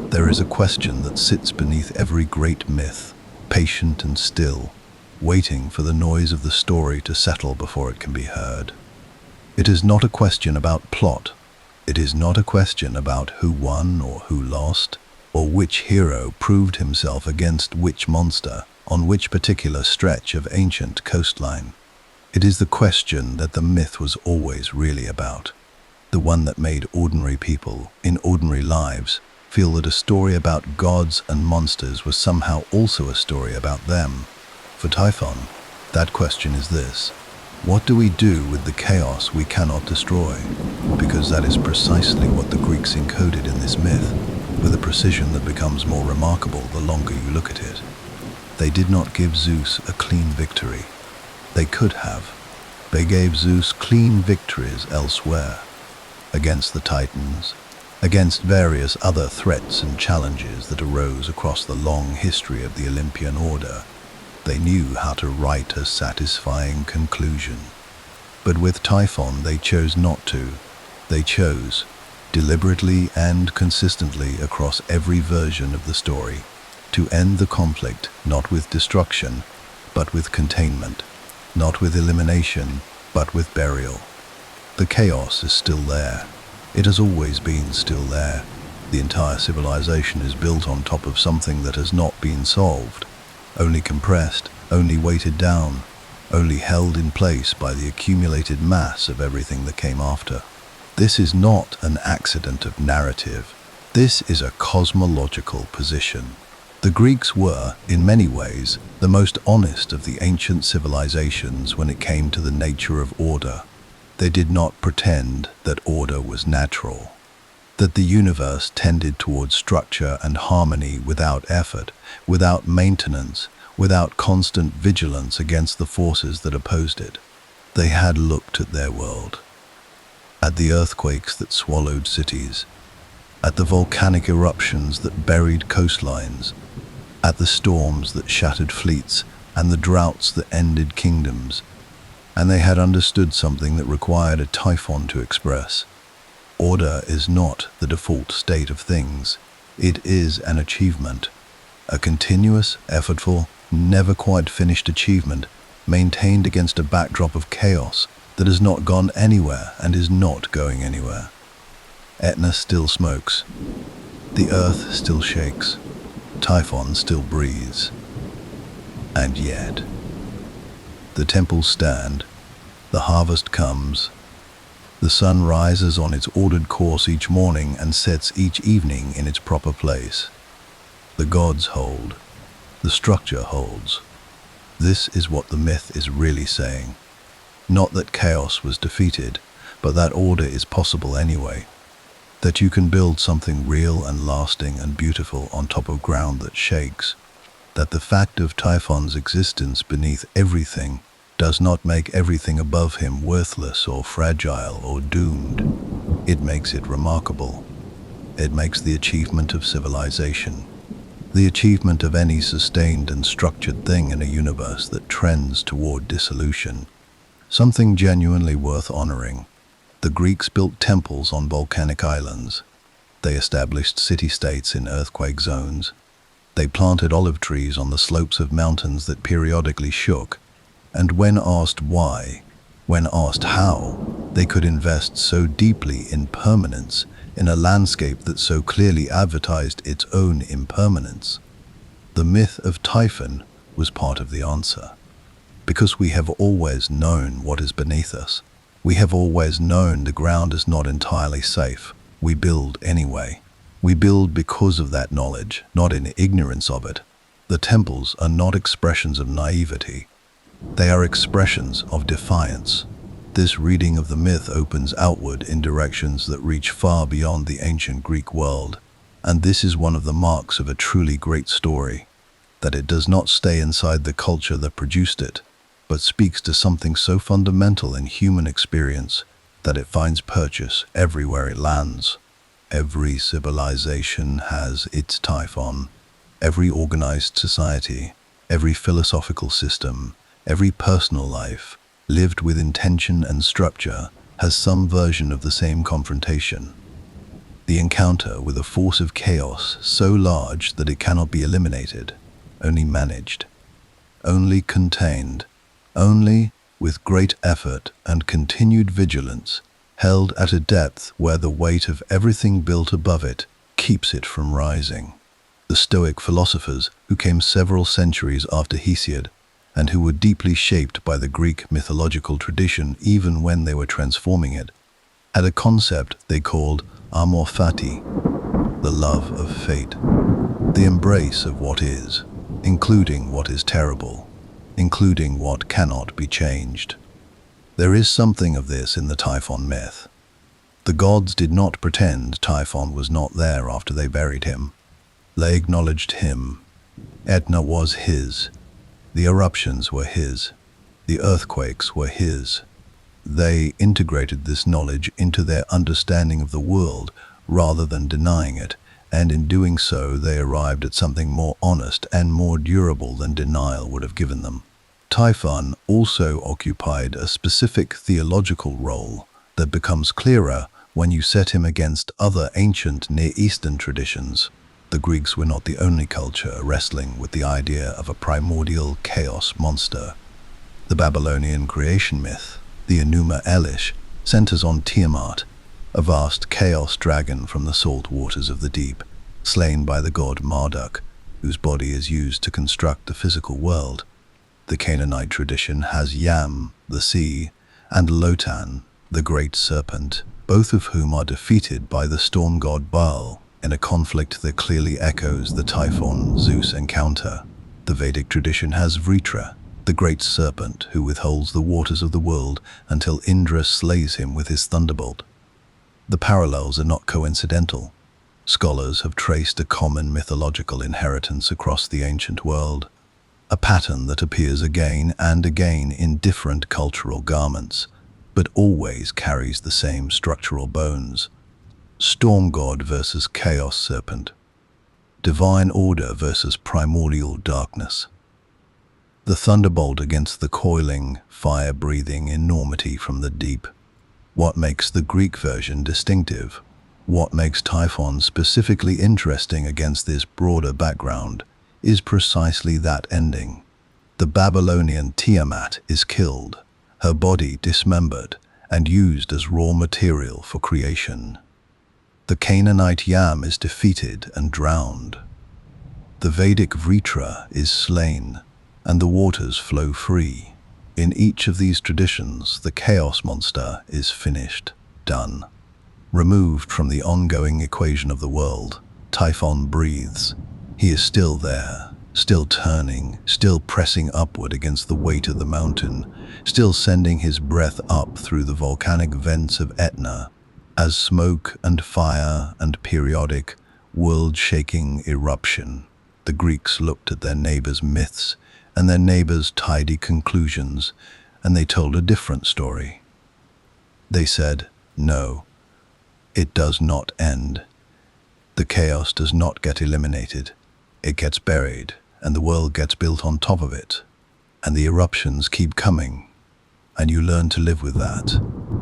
There is a question that sits beneath every great myth, patient and still, waiting for the noise of the story to settle before it can be heard. It is not a question about plot. It is not a question about who won or who lost, or which hero proved himself against which monster on which particular stretch of ancient coastline. It is the question that the myth was always really about, the one that made ordinary people, in ordinary lives, feel that a story about gods and monsters was somehow also a story about them. For Typhon, that question is this: what do we do with the chaos we cannot destroy? Because that is precisely what the Greeks encoded in this myth, with a precision that becomes more remarkable the longer you look at it. They did not give Zeus a clean victory. They could have. They gave Zeus clean victories elsewhere, against the Titans, against various other threats and challenges that arose across the long history of the Olympian order. They knew how to write a satisfying conclusion. But with Typhon they chose not to. They chose, deliberately and consistently across every version of the story, to end the conflict not with destruction, but with containment, not with elimination, but with burial. The chaos is still there. It has always been still there. The entire civilization is built on top of something that has not been solved, only compressed, only weighted down, only held in place by the accumulated mass of everything that came after. This is not an accident of narrative. This is a cosmological position. The Greeks were, in many ways, the most honest of the ancient civilizations when it came to the nature of order. They did not pretend that order was natural, that the universe tended towards structure and harmony without effort, without maintenance, without constant vigilance against the forces that opposed it. They had looked at their world, at the earthquakes that swallowed cities, at the volcanic eruptions that buried coastlines, at the storms that shattered fleets and the droughts that ended kingdoms, and they had understood something that required a Typhon to express. Order is not the default state of things. It is an achievement, a continuous, effortful, never quite finished achievement, maintained against a backdrop of chaos that has not gone anywhere and is not going anywhere. Etna still smokes. The earth still shakes. Typhon still breathes. And yet, the temples stand, the harvest comes, the sun rises on its ordered course each morning and sets each evening in its proper place. The gods hold, the structure holds. This is what the myth is really saying. Not that chaos was defeated, but that order is possible anyway. That you can build something real and lasting and beautiful on top of ground that shakes. That the fact of Typhon's existence beneath everything does not make everything above him worthless or fragile or doomed. It makes it remarkable. It makes the achievement of civilization, the achievement of any sustained and structured thing in a universe that trends toward dissolution, something genuinely worth honoring. The Greeks built temples on volcanic islands. They established city-states in earthquake zones. They planted olive trees on the slopes of mountains that periodically shook. And when asked why, when asked how, they could invest so deeply in permanence in a landscape that so clearly advertised its own impermanence. The myth of Typhon was part of the answer. Because we have always known what is beneath us. We have always known the ground is not entirely safe. We build anyway. We build because of that knowledge, not in ignorance of it. The temples are not expressions of naivety. They are expressions of defiance. This reading of the myth opens outward in directions that reach far beyond the ancient Greek world. And this is one of the marks of a truly great story, that it does not stay inside the culture that produced it, but speaks to something so fundamental in human experience that it finds purchase everywhere it lands. Every civilization has its Typhon. Every organized society, every philosophical system, every personal life, lived with intention and structure, has some version of the same confrontation. The encounter with a force of chaos so large that it cannot be eliminated, only managed, only contained, only, with great effort and continued vigilance, held at a depth where the weight of everything built above it keeps it from rising. The Stoic philosophers, who came several centuries after Hesiod, and who were deeply shaped by the Greek mythological tradition even when they were transforming it, had a concept they called amor fati, the love of fate, the embrace of what is, including what is terrible, including what cannot be changed. There is something of this in the Typhon myth. The gods did not pretend Typhon was not there after they buried him. They acknowledged him. Etna was his. The eruptions were his. The earthquakes were his. They integrated this knowledge into their understanding of the world rather than denying it, and in doing so they arrived at something more honest and more durable than denial would have given them. Typhon also occupied a specific theological role that becomes clearer when you set him against other ancient Near Eastern traditions. The Greeks were not the only culture wrestling with the idea of a primordial chaos monster. The Babylonian creation myth, the Enuma Elish, centers on Tiamat, a vast chaos dragon from the salt waters of the deep, slain by the god Marduk, whose body is used to construct the physical world. The Canaanite tradition has Yam, the sea, and Lotan, the great serpent, both of whom are defeated by the storm god Baal in a conflict that clearly echoes the Typhon-Zeus encounter. The Vedic tradition has Vritra, the great serpent who withholds the waters of the world until Indra slays him with his thunderbolt. The parallels are not coincidental. Scholars have traced a common mythological inheritance across the ancient world, a pattern that appears again and again in different cultural garments, but always carries the same structural bones. Storm god versus chaos serpent. divine order versus primordial darkness. The thunderbolt against the coiling, fire-breathing enormity from the deep. What makes the Greek version distinctive? What makes Typhon specifically interesting against this broader background is precisely that ending. The Babylonian Tiamat is killed, her body dismembered and used as raw material for creation. The Canaanite Yam is defeated and drowned. The Vedic Vritra is slain, and the waters flow free. In each of these traditions, the chaos monster is finished, done. Removed from the ongoing equation of the world, Typhon breathes. He is still there, still turning, still pressing upward against the weight of the mountain, still sending his breath up through the volcanic vents of Etna, as smoke and fire and periodic, world-shaking eruption. The Greeks looked at their neighbors' myths and their neighbors' tidy conclusions, and they told a different story. They said, no, it does not end. The chaos does not get eliminated. It gets buried, and the world gets built on top of it. And the eruptions keep coming. And you learn to live with that.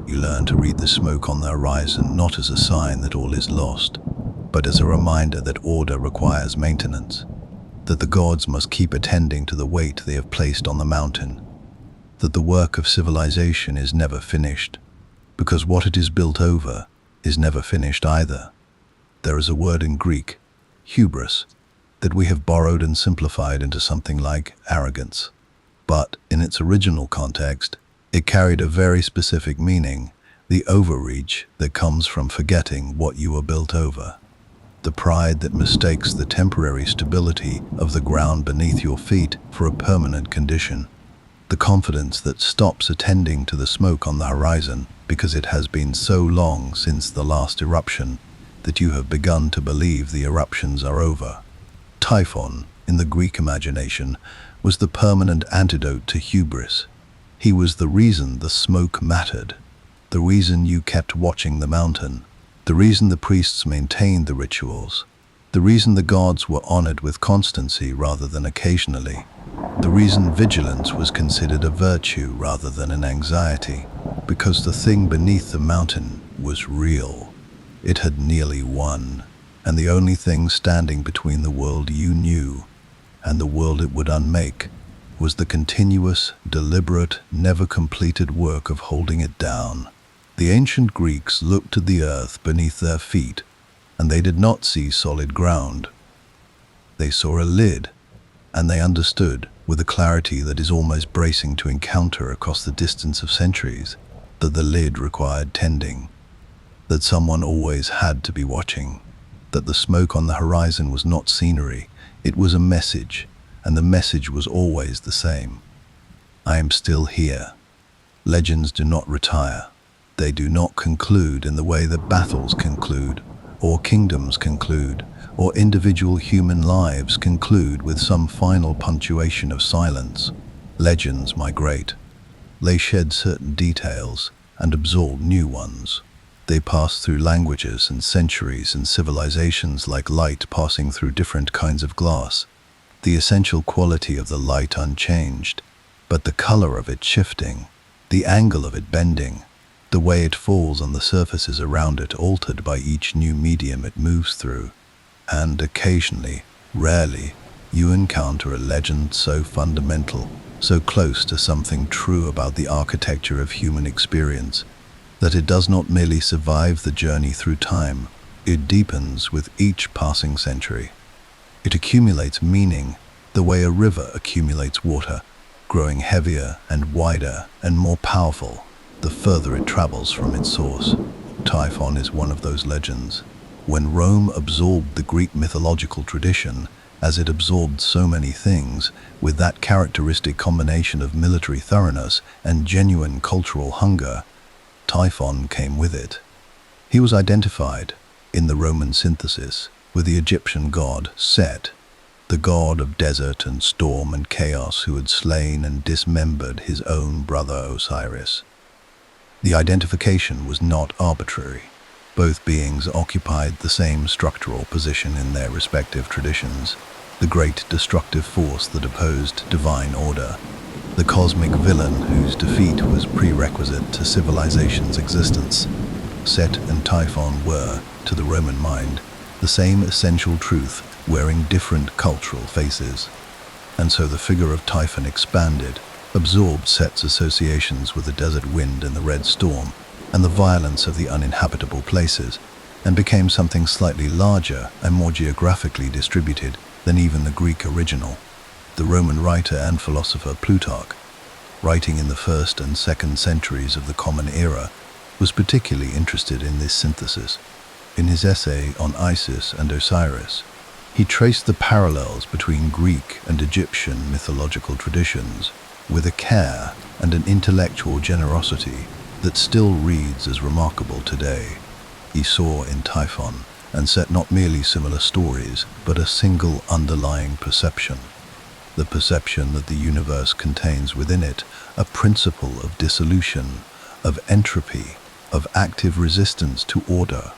You learn to read the smoke on the horizon not as a sign that all is lost, but as a reminder that order requires maintenance, that the gods must keep attending to the weight they have placed on the mountain, that the work of civilization is never finished, because what it is built over is never finished either. There is a word in Greek, hubris, that we have borrowed and simplified into something like arrogance. But in its original context, it carried a very specific meaning, the overreach that comes from forgetting what you were built over. The pride that mistakes the temporary stability of the ground beneath your feet for a permanent condition. The confidence that stops attending to the smoke on the horizon because it has been so long since the last eruption that you have begun to believe the eruptions are over. Typhon, in the Greek imagination, was the permanent antidote to hubris. He was the reason the smoke mattered, the reason you kept watching the mountain, the reason the priests maintained the rituals, the reason the gods were honored with constancy rather than occasionally, the reason vigilance was considered a virtue rather than an anxiety, because the thing beneath the mountain was real. It had nearly won, and the only thing standing between the world you knew and the world it would unmake was the continuous, deliberate, never completed work of holding it down. The ancient Greeks looked at the earth beneath their feet, and they did not see solid ground. They saw a lid, and they understood, with a clarity that is almost bracing to encounter across the distance of centuries, that the lid required tending, that someone always had to be watching, that the smoke on the horizon was not scenery, it was a message, and the message was always the same. I am still here. Legends do not retire. They do not conclude in the way that battles conclude, or kingdoms conclude, or individual human lives conclude with some final punctuation of silence. Legends migrate. They shed certain details and absorb new ones. They pass through languages and centuries and civilizations like light passing through different kinds of glass. The essential quality of the light unchanged, but the color of it shifting, the angle of it bending, the way it falls on the surfaces around it altered by each new medium it moves through. And occasionally, rarely, you encounter a legend so fundamental, so close to something true about the architecture of human experience, that it does not merely survive the journey through time, it deepens with each passing century. It accumulates meaning the way a river accumulates water, growing heavier and wider and more powerful the further it travels from its source. Typhon is one of those legends. When Rome absorbed the Greek mythological tradition, as it absorbed so many things, with that characteristic combination of military thoroughness and genuine cultural hunger, Typhon came with it. He was identified, in the Roman synthesis, with the Egyptian god Set, the god of desert and storm and chaos who had slain and dismembered his own brother Osiris. The identification was not arbitrary. Both beings occupied the same structural position in their respective traditions, the great destructive force that opposed divine order, the cosmic villain whose defeat was prerequisite to civilization's existence. Set and Typhon were, to the Roman mind, the same essential truth, wearing different cultural faces. And so the figure of Typhon expanded, absorbed Set's associations with the desert wind and the red storm, and the violence of the uninhabitable places, and became something slightly larger and more geographically distributed than even the Greek original. The Roman writer and philosopher Plutarch, writing in the 1st and 2nd centuries of the Common Era, was particularly interested in this synthesis. In his essay on Isis and Osiris, he traced the parallels between Greek and Egyptian mythological traditions with a care and an intellectual generosity that still reads as remarkable today. He saw in Typhon and Set not merely similar stories, but a single underlying perception. The perception that the universe contains within it a principle of dissolution, of entropy, of active resistance to order.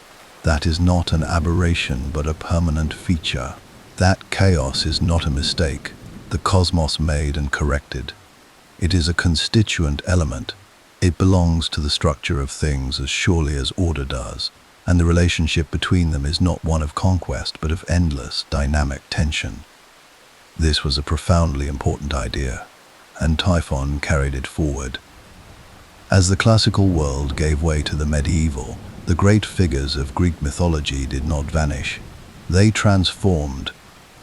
That is not an aberration but a permanent feature. That chaos is not a mistake, the cosmos made and corrected. It is a constituent element. It belongs to the structure of things as surely as order does, and the relationship between them is not one of conquest but of endless, dynamic tension. This was a profoundly important idea, and Typhon carried it forward. As the classical world gave way to the medieval, the great figures of Greek mythology did not vanish. They transformed.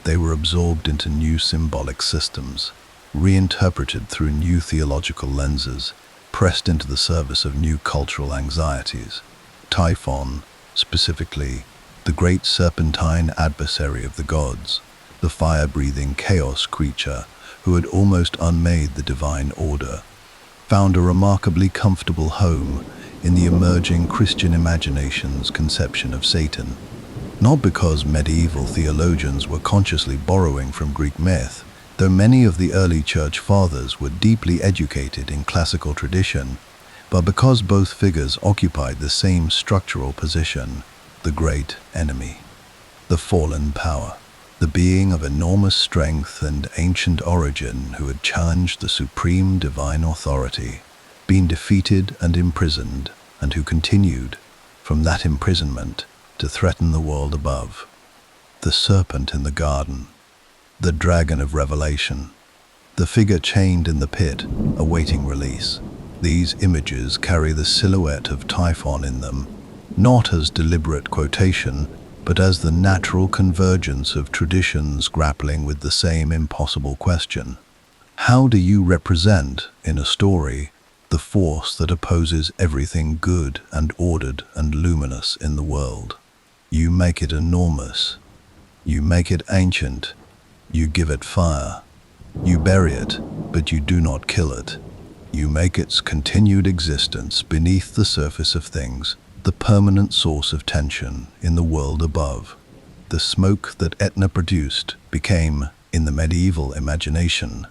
They were absorbed into new symbolic systems, reinterpreted through new theological lenses, pressed into the service of new cultural anxieties. Typhon, specifically, the great serpentine adversary of the gods, the fire-breathing chaos creature who had almost unmade the divine order, found a remarkably comfortable home in the emerging Christian imagination's conception of Satan. Not because medieval theologians were consciously borrowing from Greek myth, though many of the early church fathers were deeply educated in classical tradition, but because both figures occupied the same structural position: the great enemy, the fallen power, the being of enormous strength and ancient origin who had challenged the supreme divine authority, been defeated and imprisoned, and who continued, from that imprisonment, to threaten the world above. The serpent in the garden, the dragon of Revelation, the figure chained in the pit, awaiting release. These images carry the silhouette of Typhon in them, not as deliberate quotation, but as the natural convergence of traditions grappling with the same impossible question. How do you represent, in a story, the force that opposes everything good and ordered and luminous in the world? You make it enormous. You make it ancient. You give it fire. You bury it, but you do not kill it. You make its continued existence beneath the surface of things the permanent source of tension in the world above. The smoke that Etna produced became, in the medieval imagination,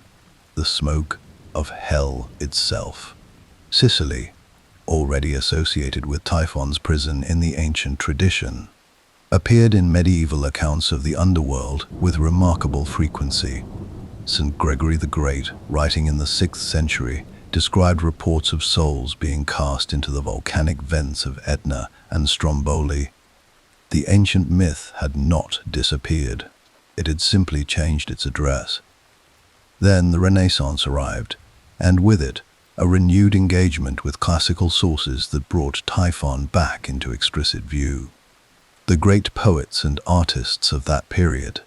the smoke of hell itself. Sicily, already associated with Typhon's prison in the ancient tradition, appeared in medieval accounts of the underworld with remarkable frequency. St. Gregory the Great, writing in the 6th century, described reports of souls being cast into the volcanic vents of Etna and Stromboli. The ancient myth had not disappeared. It had simply changed its address. Then the Renaissance arrived, and with it, a renewed engagement with classical sources that brought Typhon back into explicit view. The great poets and artists of that period,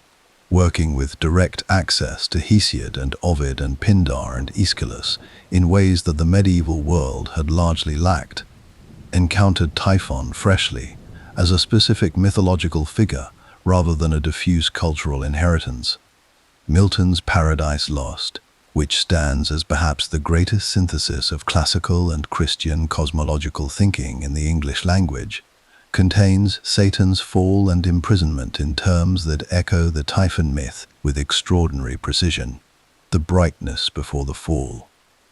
working with direct access to Hesiod and Ovid and Pindar and Aeschylus in ways that the medieval world had largely lacked, encountered Typhon freshly as a specific mythological figure rather than a diffuse cultural inheritance. Milton's Paradise Lost, which stands as perhaps the greatest synthesis of classical and Christian cosmological thinking in the English language, contains Satan's fall and imprisonment in terms that echo the Typhon myth with extraordinary precision. The brightness before the fall,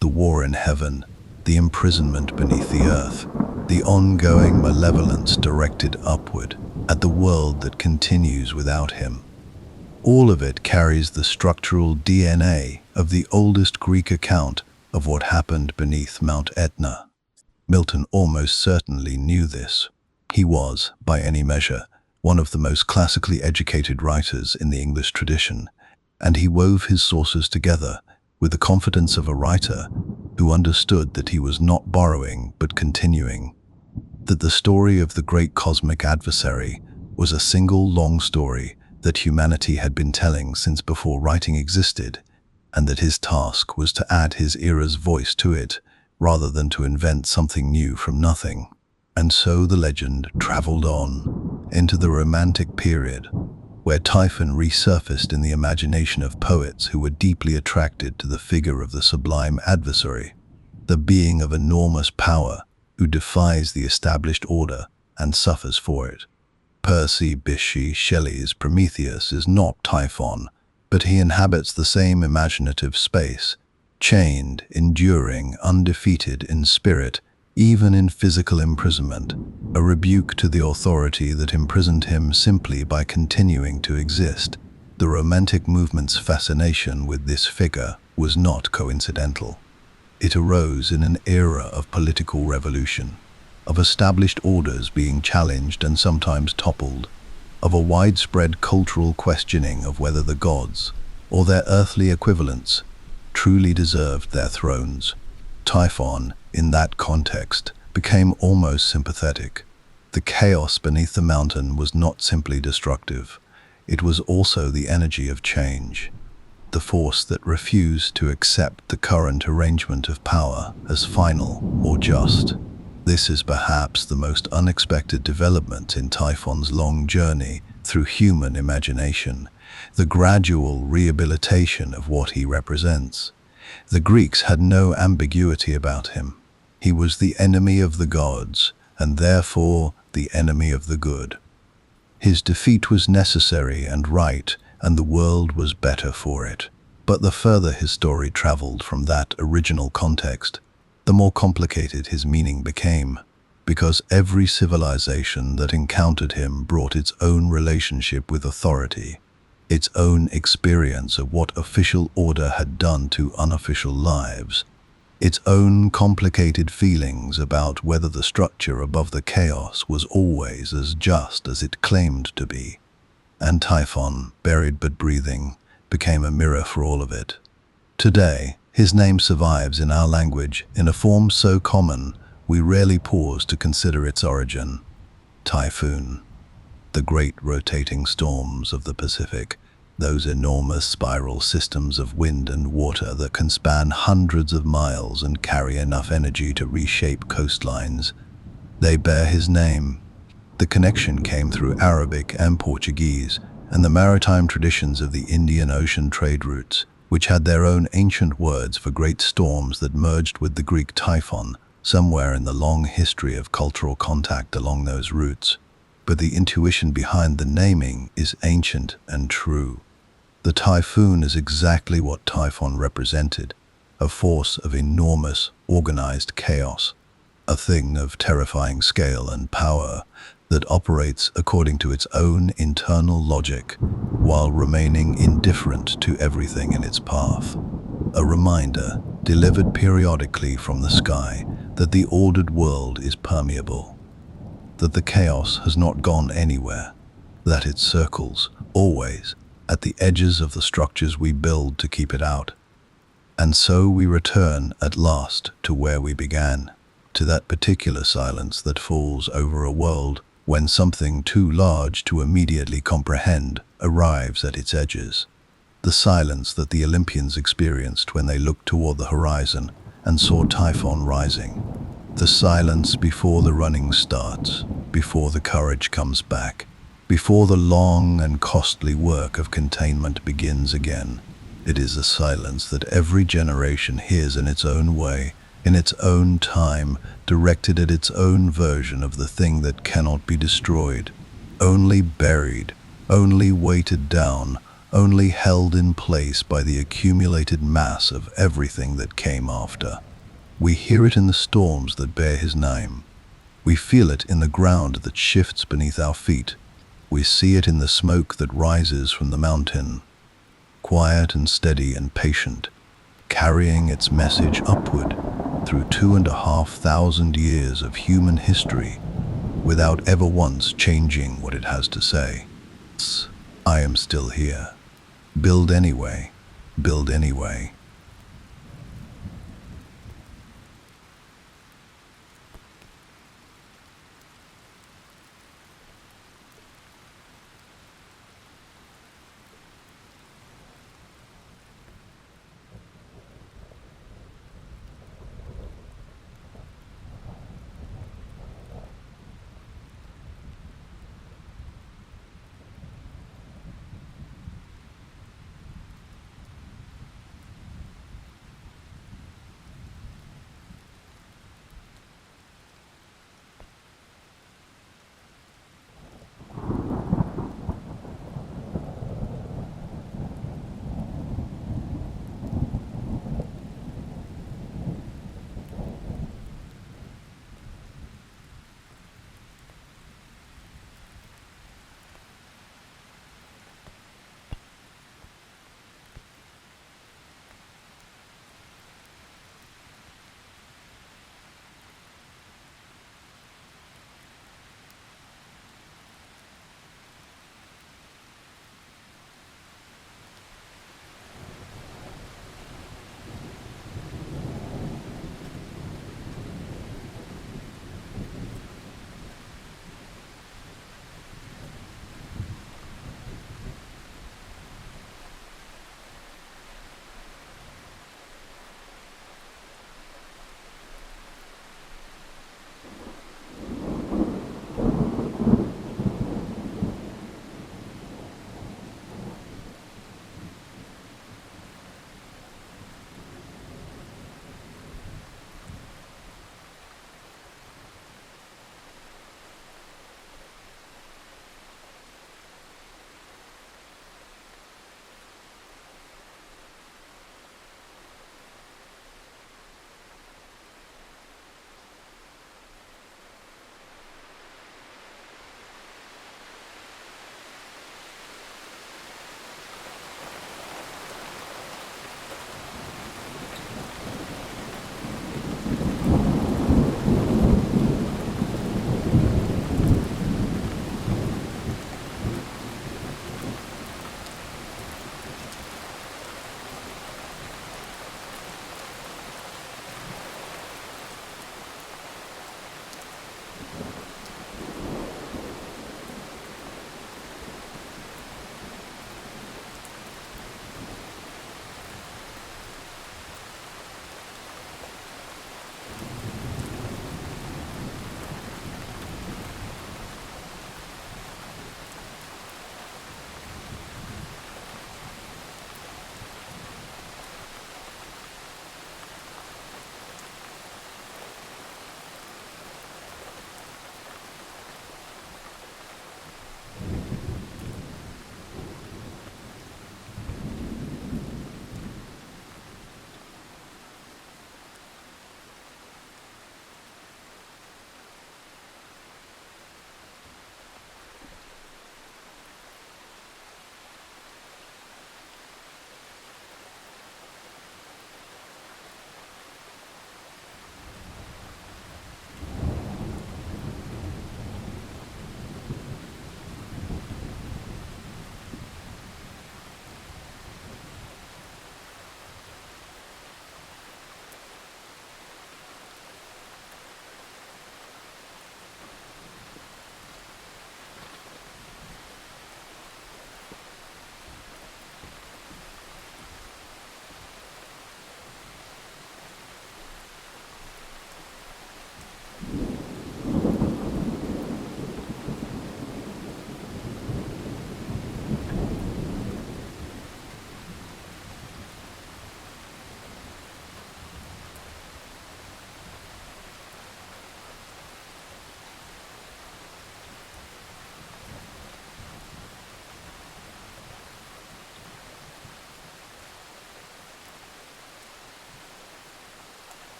the war in heaven, the imprisonment beneath the earth. the ongoing malevolence directed upward at the world that continues without him. All of it carries the structural DNA of the oldest Greek account of what happened beneath Mount Etna. Milton almost certainly knew this. He was, by any measure, one of the most classically educated writers in the English tradition, and he wove his sources together with the confidence of a writer who understood that he was not borrowing but continuing, that the story of the great cosmic adversary was a single long story that humanity had been telling since before writing existed, and that his task was to add his era's voice to it rather than to invent something new from nothing. And so the legend traveled on into the Romantic period, where Typhon resurfaced in the imagination of poets who were deeply attracted to the figure of the sublime adversary, the being of enormous power who defies the established order and suffers for it. Percy Bysshe Shelley's Prometheus is not Typhon, but he inhabits the same imaginative space, chained, enduring, undefeated in spirit, even in physical imprisonment, a rebuke to the authority that imprisoned him simply by continuing to exist. The Romantic movement's fascination with this figure was not coincidental. It arose in an era of political revolution, of established orders being challenged and sometimes toppled, of a widespread cultural questioning of whether the gods, or their earthly equivalents, truly deserved their thrones. Typhon, in that context, became almost sympathetic. The chaos beneath the mountain was not simply destructive, it was also the energy of change, the force that refused to accept the current arrangement of power as final or just. This is perhaps the most unexpected development in Typhon's long journey through human imagination, the gradual rehabilitation of what he represents. The Greeks had no ambiguity about him. He was the enemy of the gods, and therefore the enemy of the good. His defeat was necessary and right, and the world was better for it. But the further his story traveled from that original context, the more complicated his meaning became, because every civilization that encountered him brought its own relationship with authority, its own experience of what official order had done to unofficial lives, its own complicated feelings about whether the structure above the chaos was always as just as it claimed to be. And Typhon, buried but breathing, became a mirror for all of it. Today, his name survives in our language in a form so common we rarely pause to consider its origin. Typhoon. The great rotating storms of the Pacific, those enormous spiral systems of wind and water that can span hundreds of miles and carry enough energy to reshape coastlines. They bear his name. The connection came through Arabic and Portuguese and the maritime traditions of the Indian Ocean trade routes, which had their own ancient words for great storms that merged with the Greek typhon somewhere in the long history of cultural contact along those routes. But the intuition behind the naming is ancient and true. The typhoon is exactly what Typhon represented, a force of enormous, organized chaos, a thing of terrifying scale and power that operates according to its own internal logic while remaining indifferent to everything in its path. A reminder, delivered periodically from the sky, that the ordered world is permeable, that the chaos has not gone anywhere, that it circles, always, at the edges of the structures we build to keep it out. And so we return, at last, to where we began, to that particular silence that falls over a world when something too large to immediately comprehend arrives at its edges. The silence that the Olympians experienced when they looked toward the horizon and saw Typhon rising. The silence before the running starts, before the courage comes back, before the long and costly work of containment begins again. It is a silence that every generation hears in its own way, in its own time, directed at its own version of the thing that cannot be destroyed, only buried, only weighted down, only held in place by the accumulated mass of everything that came after. We hear it in the storms that bear his name, We feel it in the ground that shifts beneath our feet. We see it in the smoke that rises from the mountain, quiet and steady and patient, carrying its message upward through 2,500 years of human history without ever once changing what it has to say. I am still here. Build anyway. Build anyway.